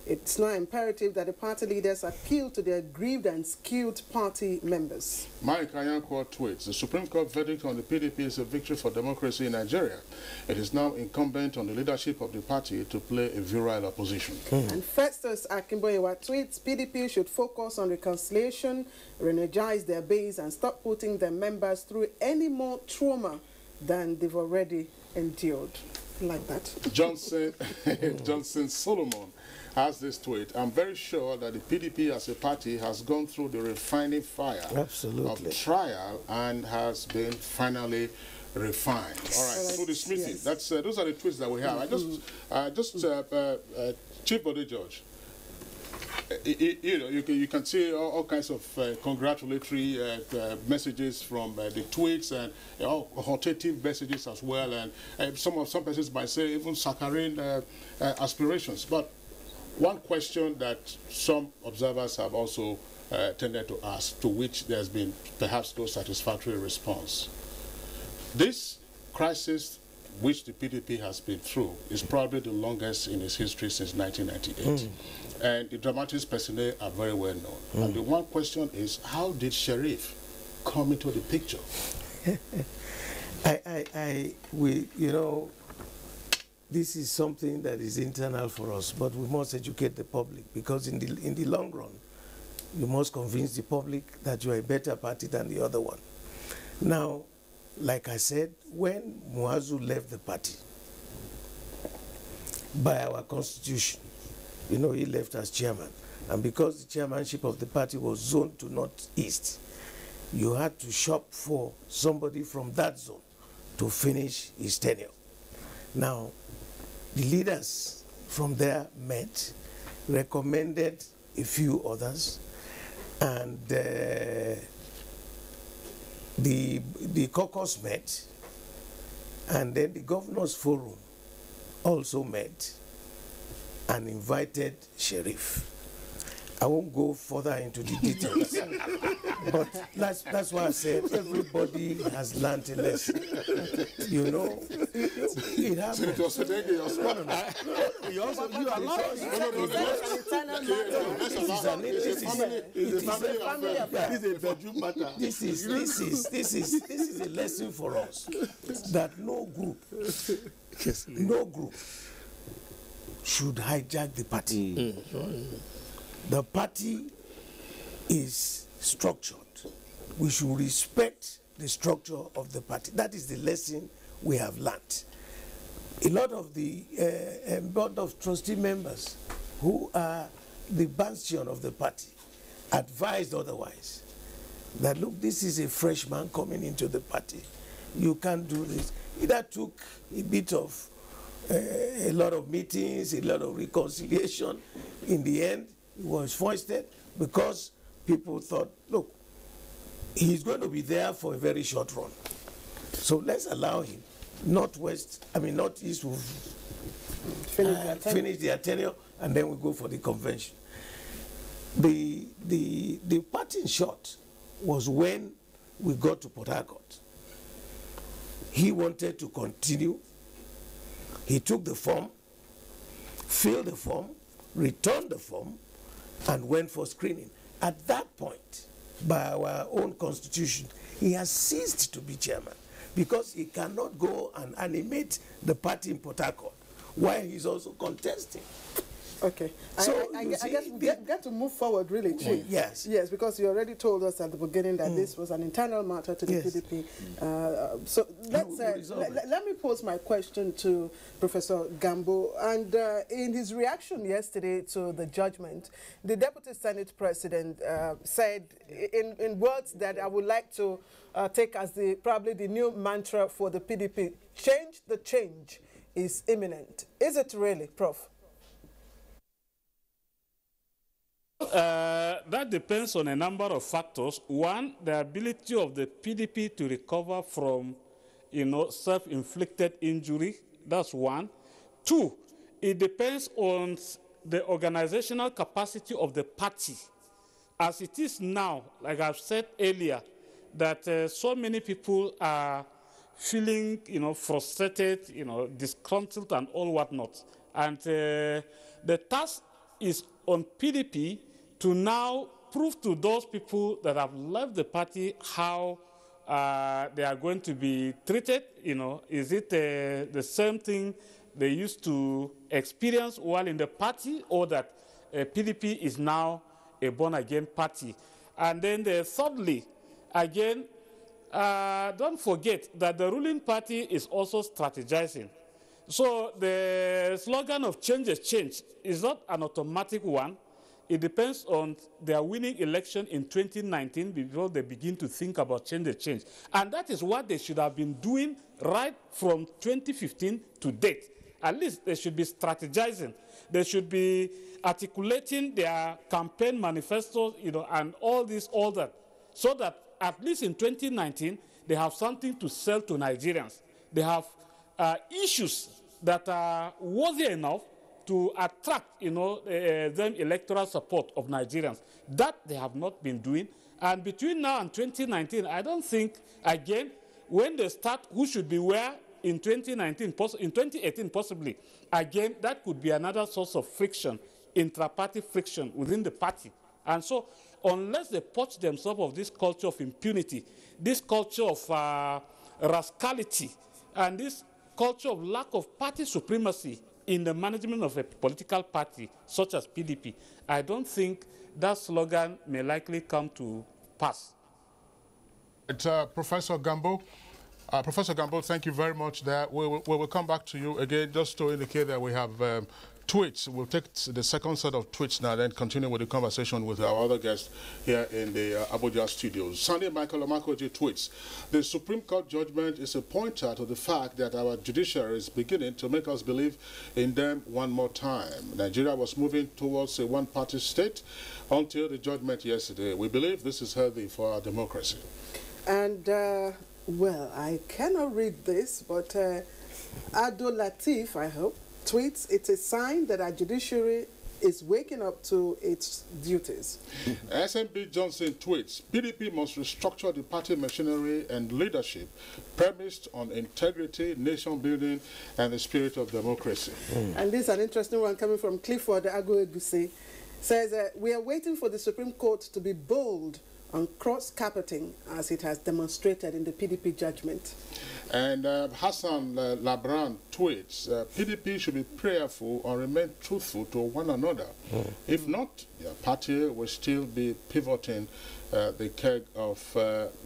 Speaker 11: it's now imperative that the party leaders appeal to their aggrieved and skewed party members. Mike
Speaker 13: Ayanko tweets, the Supreme Court verdict on the PDP is a victory for democracy in Nigeria. It is now incumbent on the leadership of the party to play a virile opposition.
Speaker 11: And Festus Akimboyewa tweets, PDP should focus on reconciliation, re-energize their base, and stop putting their members through any more trauma than they've already endured. Like that.
Speaker 13: Johnson Solomon has this tweet. I'm very sure that the PDP as a party has gone through the refining fire of trial and has been finally refined. All right, so the Smithy. That's those are the tweets that we have. Chief Body George. You can see all kinds of congratulatory messages from the tweets and authoritative messages as well, and some persons might say even saccharine aspirations. But one question that some observers have also tended to ask, to which there's been perhaps no satisfactory response. This crisis which the PDP has been through, is probably the longest in its history since 1998. And the dramatists personnel are very well known. And the one question is, how did Sheriff come into the picture?
Speaker 5: This is something that is internal for us, but we must educate the public, because in the long run, you must convince the public that you are a better party than the other one. Now, like I said, when Muazu left the party, by our constitution, he left as chairman. And because the chairmanship of the party was zoned to Northeast, you had to shop for somebody from that zone to finish his tenure. Now, the leaders from there met, recommended a few others, and the caucus met, and then the governors forum also met and invited Sheriff. I won't go further into the details, but that's why I said everybody has learned a lesson. It happened. This is a lesson for us that no group should hijack the party. The party is structured. We should respect the structure of the party. That is the lesson we have learned. A lot of the board of trustee members who are the bastion of the party advised otherwise. That, look, this is a fresh man coming into the party. You can't do this. That took a bit of a lot of meetings, a lot of reconciliation. In the end, it was foisted because people thought, look, he's going to be there for a very short run. So let's allow him. Northeast will finish their tenure, and then we go for the convention. The part in short was when we got to Port Harcourt. He wanted to continue. He took the form, filled the form, returned the form, and went for screening. At that point, by our own constitution, he has ceased to be chairman because he cannot go and animate the party in Port Harcourt while he's also contesting.
Speaker 11: Okay.
Speaker 5: So
Speaker 11: I guess we get to move forward, really, Chief.
Speaker 5: Yes.
Speaker 11: Yes, because you already told us at the beginning that this was an internal matter to the PDP. So let me pose my question to Professor Gambo. And in his reaction yesterday to the judgment, the Deputy Senate President said in words that I would like to take as probably the new mantra for the PDP, change the change is imminent. Is it really, Prof?
Speaker 12: That depends on a number of factors. One, the ability of the PDP to recover from, self-inflicted injury. That's one. Two, it depends on the organizational capacity of the party. As it is now, like I've said earlier, that so many people are feeling, frustrated, disgruntled and all whatnot. And the task is on PDP to now prove to those people that have left the party how they are going to be treated. Is it the same thing they used to experience while in the party, or that PDP is now a born-again party? And then thirdly, again, don't forget that the ruling party is also strategizing. So the slogan of change is change is not an automatic one. It depends on their winning election in 2019 before they begin to think about change the change. And that is what they should have been doing right from 2015 to date. At least they should be strategizing. They should be articulating their campaign manifestos, and all that, so that at least in 2019 they have something to sell to Nigerians. They have issues that are worthy enough to attract, them electoral support of Nigerians. That they have not been doing. And between now and 2019, I don't think, again, when they start who should be where, in 2019, in 2018 possibly, again, that could be another source of friction, intra-party friction within the party. And so, unless they purge themselves of this culture of impunity, this culture of rascality, and this culture of lack of party supremacy in the management of a political party, such as PDP, I don't think that slogan may likely come to pass.
Speaker 13: Professor Gambo. Professor Gambo, thank you very much. We will come back to you again just to indicate that we have tweets. We'll take the second set of tweets now, then continue with the conversation with our other guests here in the Abuja studios. Sunday Michael Omakoji tweets, the Supreme Court judgment is a pointer to the fact that our judiciary is beginning to make us believe in them one more time. Nigeria was moving towards a one-party state until the judgment yesterday. We believe this is healthy for our democracy.
Speaker 11: And, well, I cannot read this, but Ado Latif, I hope, tweets, it's a sign that our judiciary is waking up to its duties.
Speaker 13: SMB Johnson tweets, PDP must restructure the party machinery and leadership premised on integrity, nation building, and the spirit of democracy.
Speaker 11: And this is an interesting one coming from Clifford Agoegusi. Says, we are waiting for the Supreme Court to be bold on cross-carpeting as it has demonstrated in the PDP judgment.
Speaker 13: And Hassan Labran tweets, PDP should be prayerful or remain truthful to one another. If not, their party will still be pivoting the keg of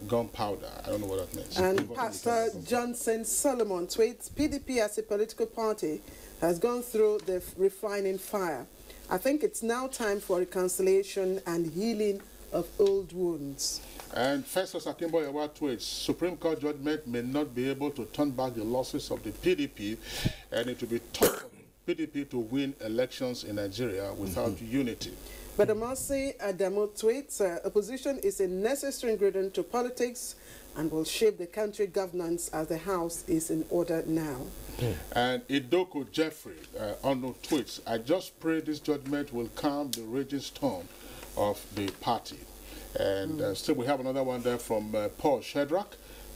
Speaker 13: gunpowder. I don't know what that means.
Speaker 11: And Pastor Johnson Solomon tweets, PDP as a political party has gone through the refining fire. I think it's now time for reconciliation and healing of old wounds.
Speaker 13: And Festus Akimboyewa tweets, Supreme Court judgment may not be able to turn back the losses of the PDP, and it will be tough for PDP to win elections in Nigeria without unity.
Speaker 11: But Amasi Adamo tweets, opposition is a necessary ingredient to politics and will shape the country governance as the House is in order now.
Speaker 13: And Idoko Jeffrey on tweets, I just pray this judgment will calm the raging storm of the party. And still we have another one there from Paul Shedrack.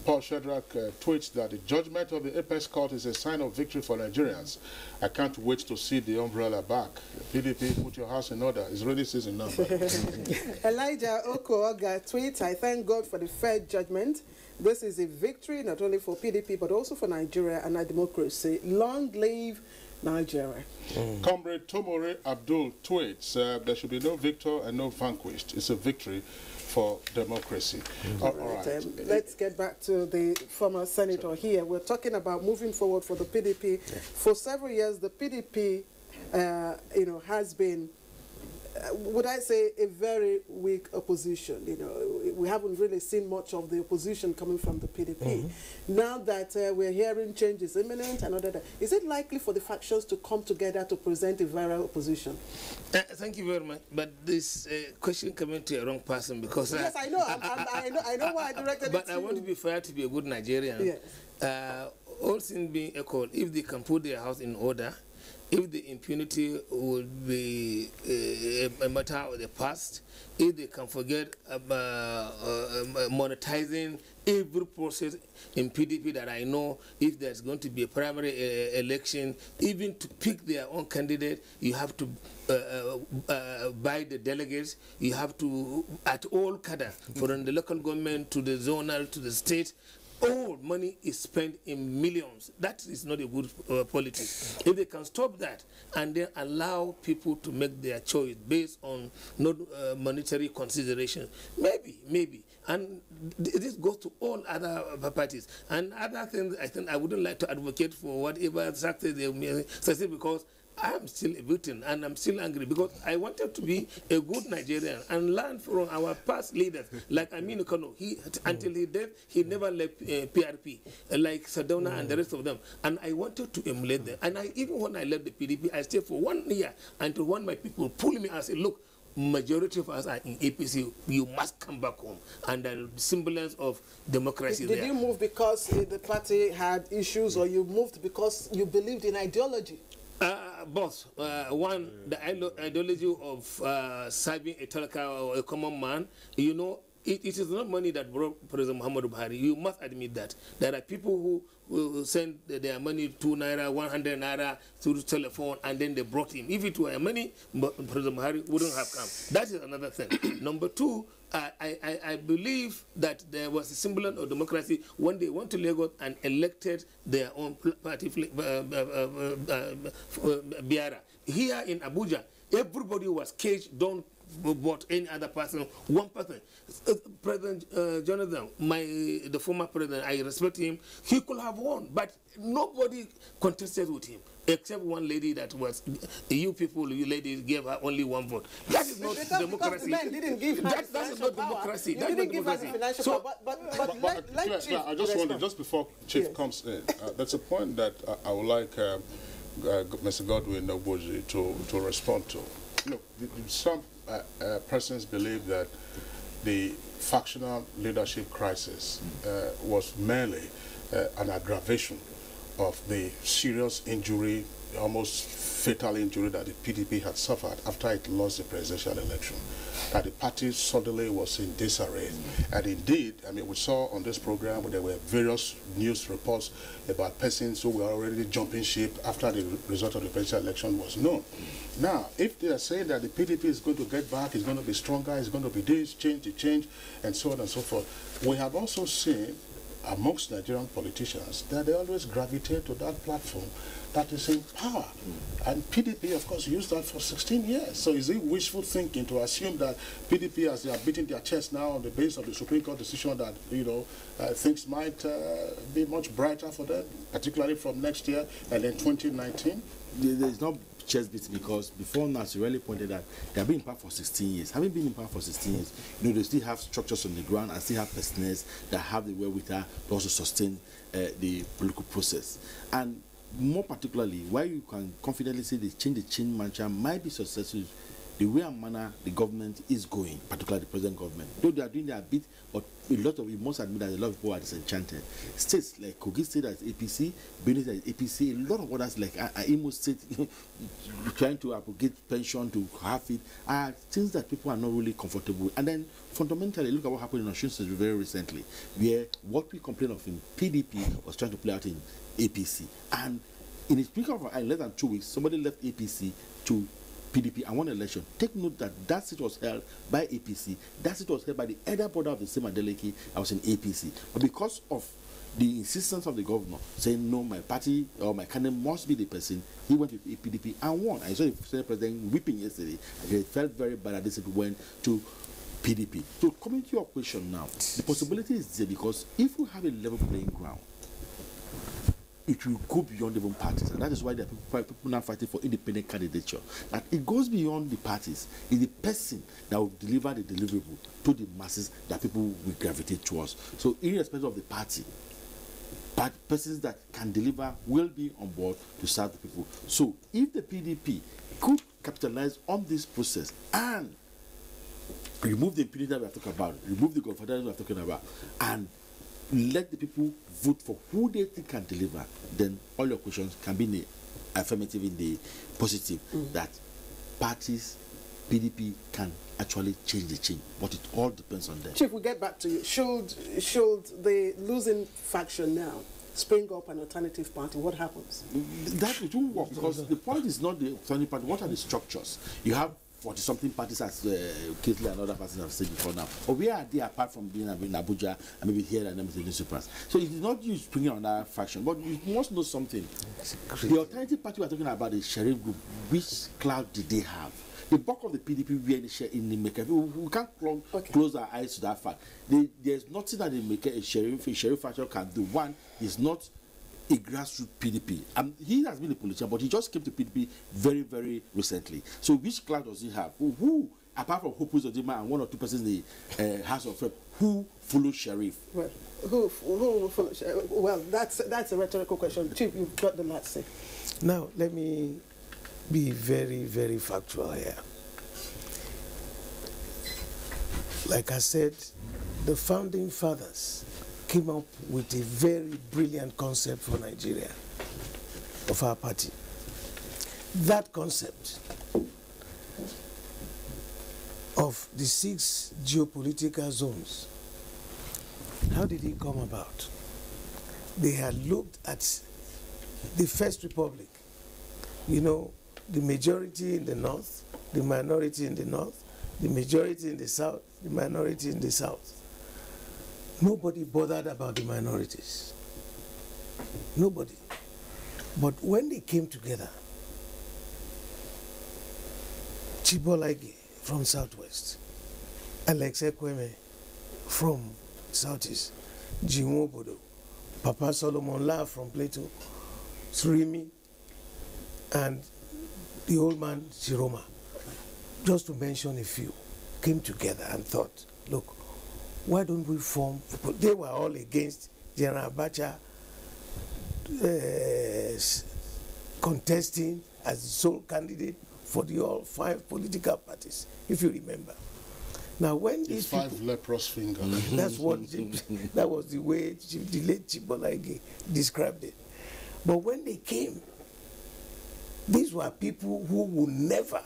Speaker 13: Paul Shedrack tweets that the judgment of the Apex Court is a sign of victory for Nigerians. I can't wait to see the umbrella back. PDP, put your house in order. It's really season now.
Speaker 11: Elijah Okooga tweets, I thank God for the fair judgment. This is a victory not only for PDP but also for Nigeria and our democracy. Long live Nigeria.
Speaker 13: Comrade Tomore Abdul tweets, there should be no victor and no vanquished. It's a victory for democracy. All right.
Speaker 11: Let's get back to the former senator here. We're talking about moving forward for the PDP. For several years, the PDP, has been, would I say, a very weak opposition. We haven't really seen much of the opposition coming from the PDP. Now that we're hearing change is imminent and all that, is it likely for the factions to come together to present a viral opposition?
Speaker 15: Thank you very much. But this question coming to a wrong person because
Speaker 11: yes, I know. I know why I directed it to you.
Speaker 15: But I want to be fair to be a good Nigerian.
Speaker 11: Yes.
Speaker 15: All things being equal, if they can put their house in order, if the impunity would be a matter of the past, if they can forget about monetizing every process in PDP that I know, if there's going to be a primary election, even to pick their own candidate, you have to buy the delegates, you have to, at all cadre, from the local government to the zonal to the state, all money is spent in millions. That is not a good politics. If they can stop that and then allow people to make their choice based on not monetary consideration, maybe. And this goes to all other parties. And other things, I think I wouldn't like to advocate for whatever success they may succeed because I'm still a victim and I'm still angry because I wanted to be a good Nigerian and learn from our past leaders. Like Aminu Kano, until he died, he never left PRP, like Sadona and the rest of them. And I wanted to emulate them. And even when I left the PDP, I stayed for 1 year until one of my people pulled me and said, look, majority of us are in APC, you must come back home. And the semblance of democracy
Speaker 11: Did you move because the party had issues or you moved because you believed in ideology?
Speaker 15: Both. One, the ideology of serving a talaka or a common man. it is not money that brought President Muhammadu Buhari. You must admit that. There are people who will send their money 2 naira, 100 naira through the telephone, and then they brought him. If it were money, President Buhari wouldn't have come. That is another thing. Number two, I believe that there was a semblance of democracy when they went to Lagos and elected their own party, Biara. Here in Abuja, everybody was caged, don't vote any other person, one person. President Jonathan, the former president, I respect him, he could have won, but nobody contested with him, except one lady that was, you ladies gave her only 1 vote. That is not democracy. That is not democracy. That is not democracy. So,
Speaker 13: I just wonder, just before Chief comes in, that's a point that I would like Mr. Godwin Ogboji to respond to. Look, some persons believe that the factional leadership crisis was merely an aggravation of the serious injury, almost fatal injury that the PDP had suffered after it lost the presidential election. That the party suddenly was in disarray. And indeed, I mean, we saw on this program there were various news reports about persons who were already jumping ship after the result of the presidential election was known. Now, if they are saying that the PDP is going to get back, it's going to be stronger, it's going to be this, change, and so on and so forth, we have also seen amongst Nigerian politicians that they always gravitate to that platform that is in power. And PDP, of course, used that for 16 years. So is it wishful thinking to assume that PDP, as they are beating their chest now on the basis of the Supreme Court decision, that, you know, things might be much brighter for them, particularly from next year and then 2019?
Speaker 9: There's no chest beating, because before now, she really pointed that they have been in power for 16 years. Having been in power for 16 years, you know, they still have structures on the ground and still have personnel that have the wherewithal to also sustain the political process. And more particularly, why you can confidently say the change mantra might be successful, the way and manner the government is going, particularly the present government. Though they are doing their bit, but a lot of, you must admit that a lot of people are disenchanted. States like Kogi State as APC, Benin as APC, a lot of others like Imo State trying to abrogate pension to have it, are things that people are not really comfortable with. And then fundamentally, look at what happened in Osun State very recently, where what we complained of in PDP was trying to play out in APC. And in a speaker of less than 2 weeks, somebody left APC to PDP and won an election. Take note that that seat was held by APC. That seat was held by the elder brother of the same Adeleke. I was in APC. But because of the insistence of the governor saying, no, my party or my candidate must be the person, he went to PDP and won. I saw the Senate President weeping yesterday. He felt very bad that this went to PDP. So coming to your question now, the possibility is there, because if we have a level playing ground, it will go beyond even parties, and that is why there are people now fighting for independent candidature. That it goes beyond the parties. It's the person that will deliver the deliverable to the masses that people will gravitate towards. So irrespective of the party, but persons that can deliver will be on board to serve the people. So if the PDP could capitalize on this process and remove the impunity that we are talking about, remove the confederation we are talking about, and let the people vote for who they think can deliver, then all your questions can be in the affirmative, in the positive, that parties, PDP can actually change the change, but it all depends on them.
Speaker 11: Chief, we'll get back to you. Should the losing faction now spring up an alternative party, what happens?
Speaker 9: That it won't work, because the point is not the alternative party. What are the structures? You have 40-something parties, as Kisley and other parties have said before now. But where are they apart from being in Abuja and maybe here and then with the newspapers? So it is not you springing on that faction, but you must know something. The alternative party we are talking about, the Sheriff group, which cloud did they have? The bulk of the PDP were in the maker. We can't close our eyes to that fact. There's nothing that the maker, a sheriff faction can do. One is not a grassroots PDP. He has been a politician, but he just came to PDP very, very recently. So which cloud does he have? Who apart from Hope Uzodinma and 1 or 2 persons in the House of Rep, who follow Sheriff?
Speaker 11: Well, who follow Sheriff? Well, that's a rhetorical question. Chief, you've got the last say.
Speaker 5: Now, let me be very, very factual here. Like I said, the founding fathers came up with a very brilliant concept for Nigeria, of our party. That concept of the 6 geopolitical zones, how did it come about? They had looked at the First Republic, you know, the majority in the north, the minority in the north, the majority in the south, the minority in the south. Nobody bothered about the minorities. Nobody. But when they came together, Chibolage from southwest, Alex Ekweme from southeast, Jimo Bodo, Papa Solomon La from Plateau, Surimi, and the old man Chiroma, just to mention a few, came together and thought, look, why don't we form? They were all against General Abacha contesting as the sole candidate for the all 5 political parties, if you remember. Now, when these
Speaker 13: 5 leprous fingers.
Speaker 5: That's what that was the way the late Chibolage described it. But when they came, these were people who would never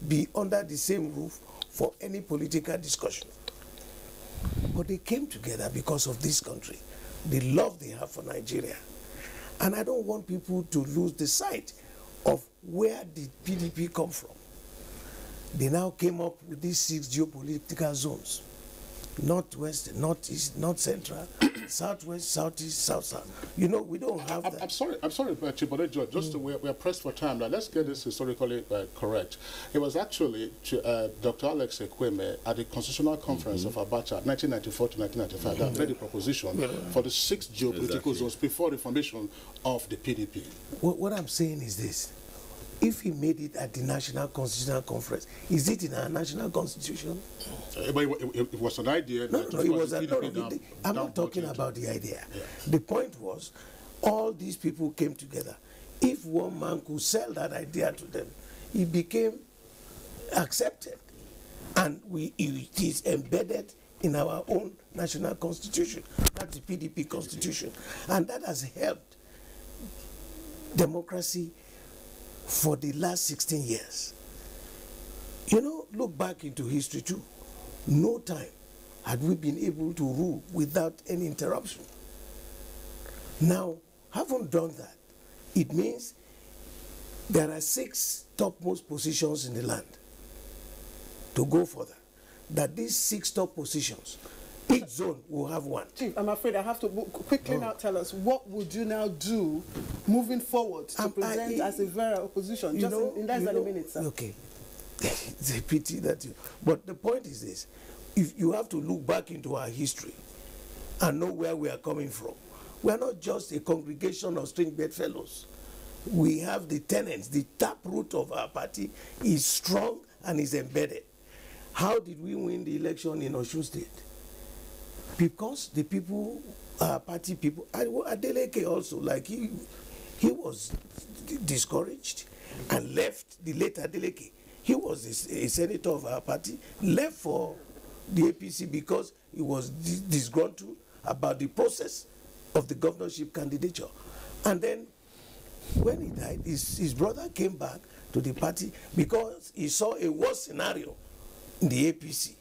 Speaker 5: be under the same roof for any political discussion. But they came together because of this country, the love they have for Nigeria. And I don't want people to lose the sight of where did PDP come from. They now came up with these 6 geopolitical zones: northwest, northeast, north central, southwest, southeast, south. You know, we don't have that.
Speaker 13: I'm sorry, Chibode George, just we are pressed for time. Now, let's get this historically correct. It was actually Dr. Alex Ekweme at the Constitutional Conference of Abacha, 1994 to 1995, that made the proposition for the 6 geopolitical zones before the formation of the PDP.
Speaker 5: What I'm saying is this. If he made it at the National Constitutional Conference, is it in our national constitution?
Speaker 13: But it was an idea.
Speaker 5: No, it was I'm not talking about the idea. Yeah. The point was, all these people came together. If one man could sell that idea to them, it became accepted. And it is embedded in our own national constitution. That's the PDP constitution. And that has helped democracy for the last 16 years. You know, look back into history too. No time had we been able to rule without any interruption. Now, having done that, it means there are 6 topmost positions in the land. To go further, that these 6 top positions, each zone will have 1.
Speaker 11: Chief, I'm afraid I have to quickly now tell us, what would you now do moving forward to present as a very opposition? Just in less than a minute, sir.
Speaker 5: Okay. It's a pity that you... But the point is this. If you have to look back into our history and know where we are coming from. We are not just a congregation of strange bedfellows. We have the tenets. The taproot of our party is strong and is embedded. How did we win the election in Osun State? Because the people, party people, Adeleke also, like he was discouraged and left. The late Adeleke, he was a senator of our party, left for the APC because he was disgruntled about the process of the governorship candidature. And then when he died, his brother came back to the party because he saw a worse scenario in the APC.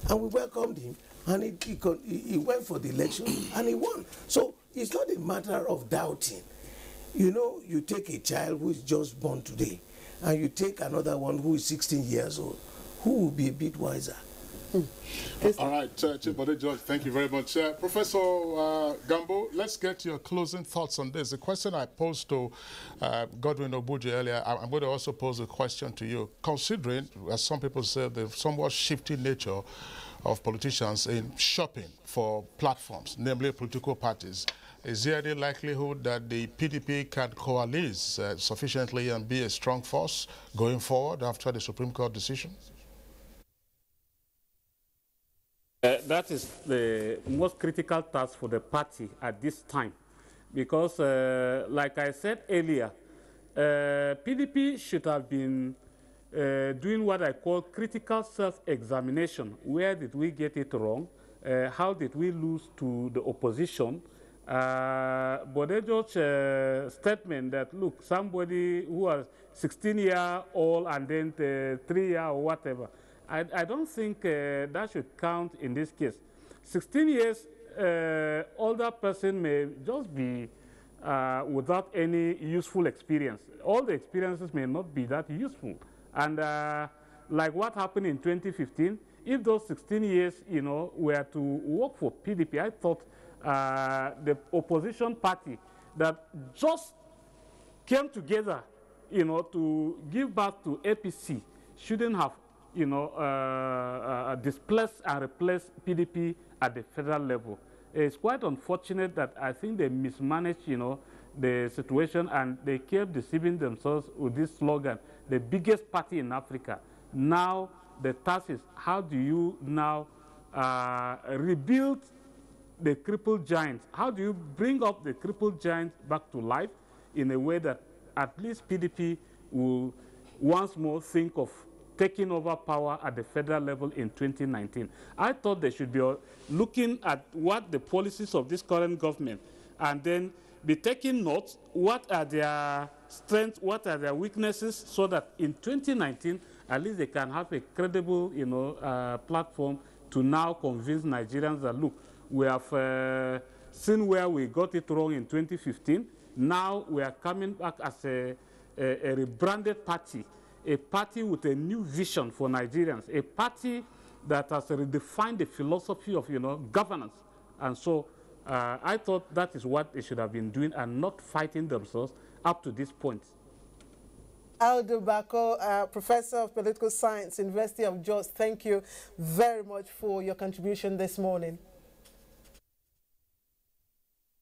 Speaker 5: And we welcomed him. And he went for the election and he won. So it's not a matter of doubting. You know, you take a child who is just born today and you take another one who is 16 years old, who will be a bit wiser.
Speaker 13: All right, Chibode George, thank you very much. Professor Gambo, let's get your closing thoughts on this. The question I posed to Godwin Obuji earlier, I'm going to also pose a question to you. Considering, as some people say, the somewhat shifty nature of politicians in shopping for platforms, namely political parties, is there any likelihood that the PDP can coalesce sufficiently and be a strong force going forward after the Supreme Court decision?
Speaker 12: That is the most critical task for the party at this time. Because, like I said earlier, PDP should have been doing what I call critical self-examination. Where did we get it wrong? How did we lose to the opposition? Bodejo's statement that, look, somebody who was 16-year-old and then 3-year or whatever, I don't think that should count in this case. 16 years, older person may just be without any useful experience. All the experiences may not be that useful. And like what happened in 2015, if those 16 years, you know, were to work for PDP, I thought the opposition party that just came together, you know, to give back to APC shouldn't have, you know, displaced and replaced PDP at the federal level. It's quite unfortunate that I think they mismanaged, you know, the situation, and they kept deceiving themselves with this slogan, the biggest party in Africa. Now the task is, how do you now rebuild the crippled giants? How do you bring up the crippled giants back to life in a way that at least PDP will once more think of taking over power at the federal level in 2019. I thought they should be looking at what the policies of this current government, and then be taking notes, what are their strengths, what are their weaknesses, so that in 2019, at least they can have a credible, you know, platform to now convince Nigerians that, look, we have seen where we got it wrong in 2015. Now we are coming back as a rebranded party, a party with a new vision for Nigerians, a party that has redefined the philosophy of, you know, governance. And so I thought that is what they should have been doing, and not fighting themselves up to this point.
Speaker 11: Aldo Bako, Professor of Political Science, University of Jos, thank you very much for your contribution this morning.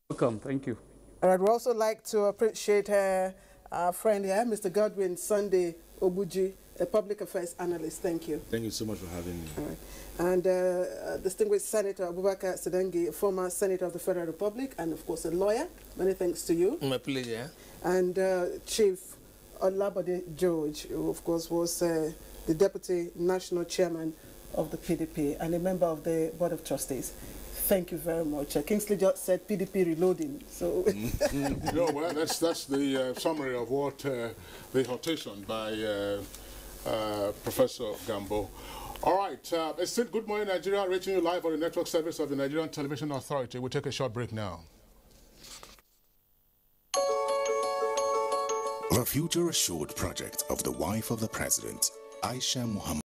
Speaker 12: Welcome, thank you.
Speaker 11: And I'd also like to appreciate our friend here, Mr. Godwin Sunday Obuji, a public affairs analyst. Thank you.
Speaker 9: Thank you so much for having me.
Speaker 11: All right. And distinguished Senator Abubakar Sedangi, former Senator of the Federal Republic, and of course a lawyer. Many thanks to you.
Speaker 15: My pleasure.
Speaker 11: And Chief Olabode George, who of course was the Deputy National Chairman of the PDP and a member of the Board of Trustees. Thank you very much. Kingsley just said PDP reloading. So
Speaker 13: no, well, that's the summary of what the quotation by Professor Gambo. All right, it's still Good Morning Nigeria, reaching you live on the network service of the Nigerian Television Authority. We'll take a short break now.
Speaker 16: The Future Assured project of the wife of the president, Aisha Muhammad.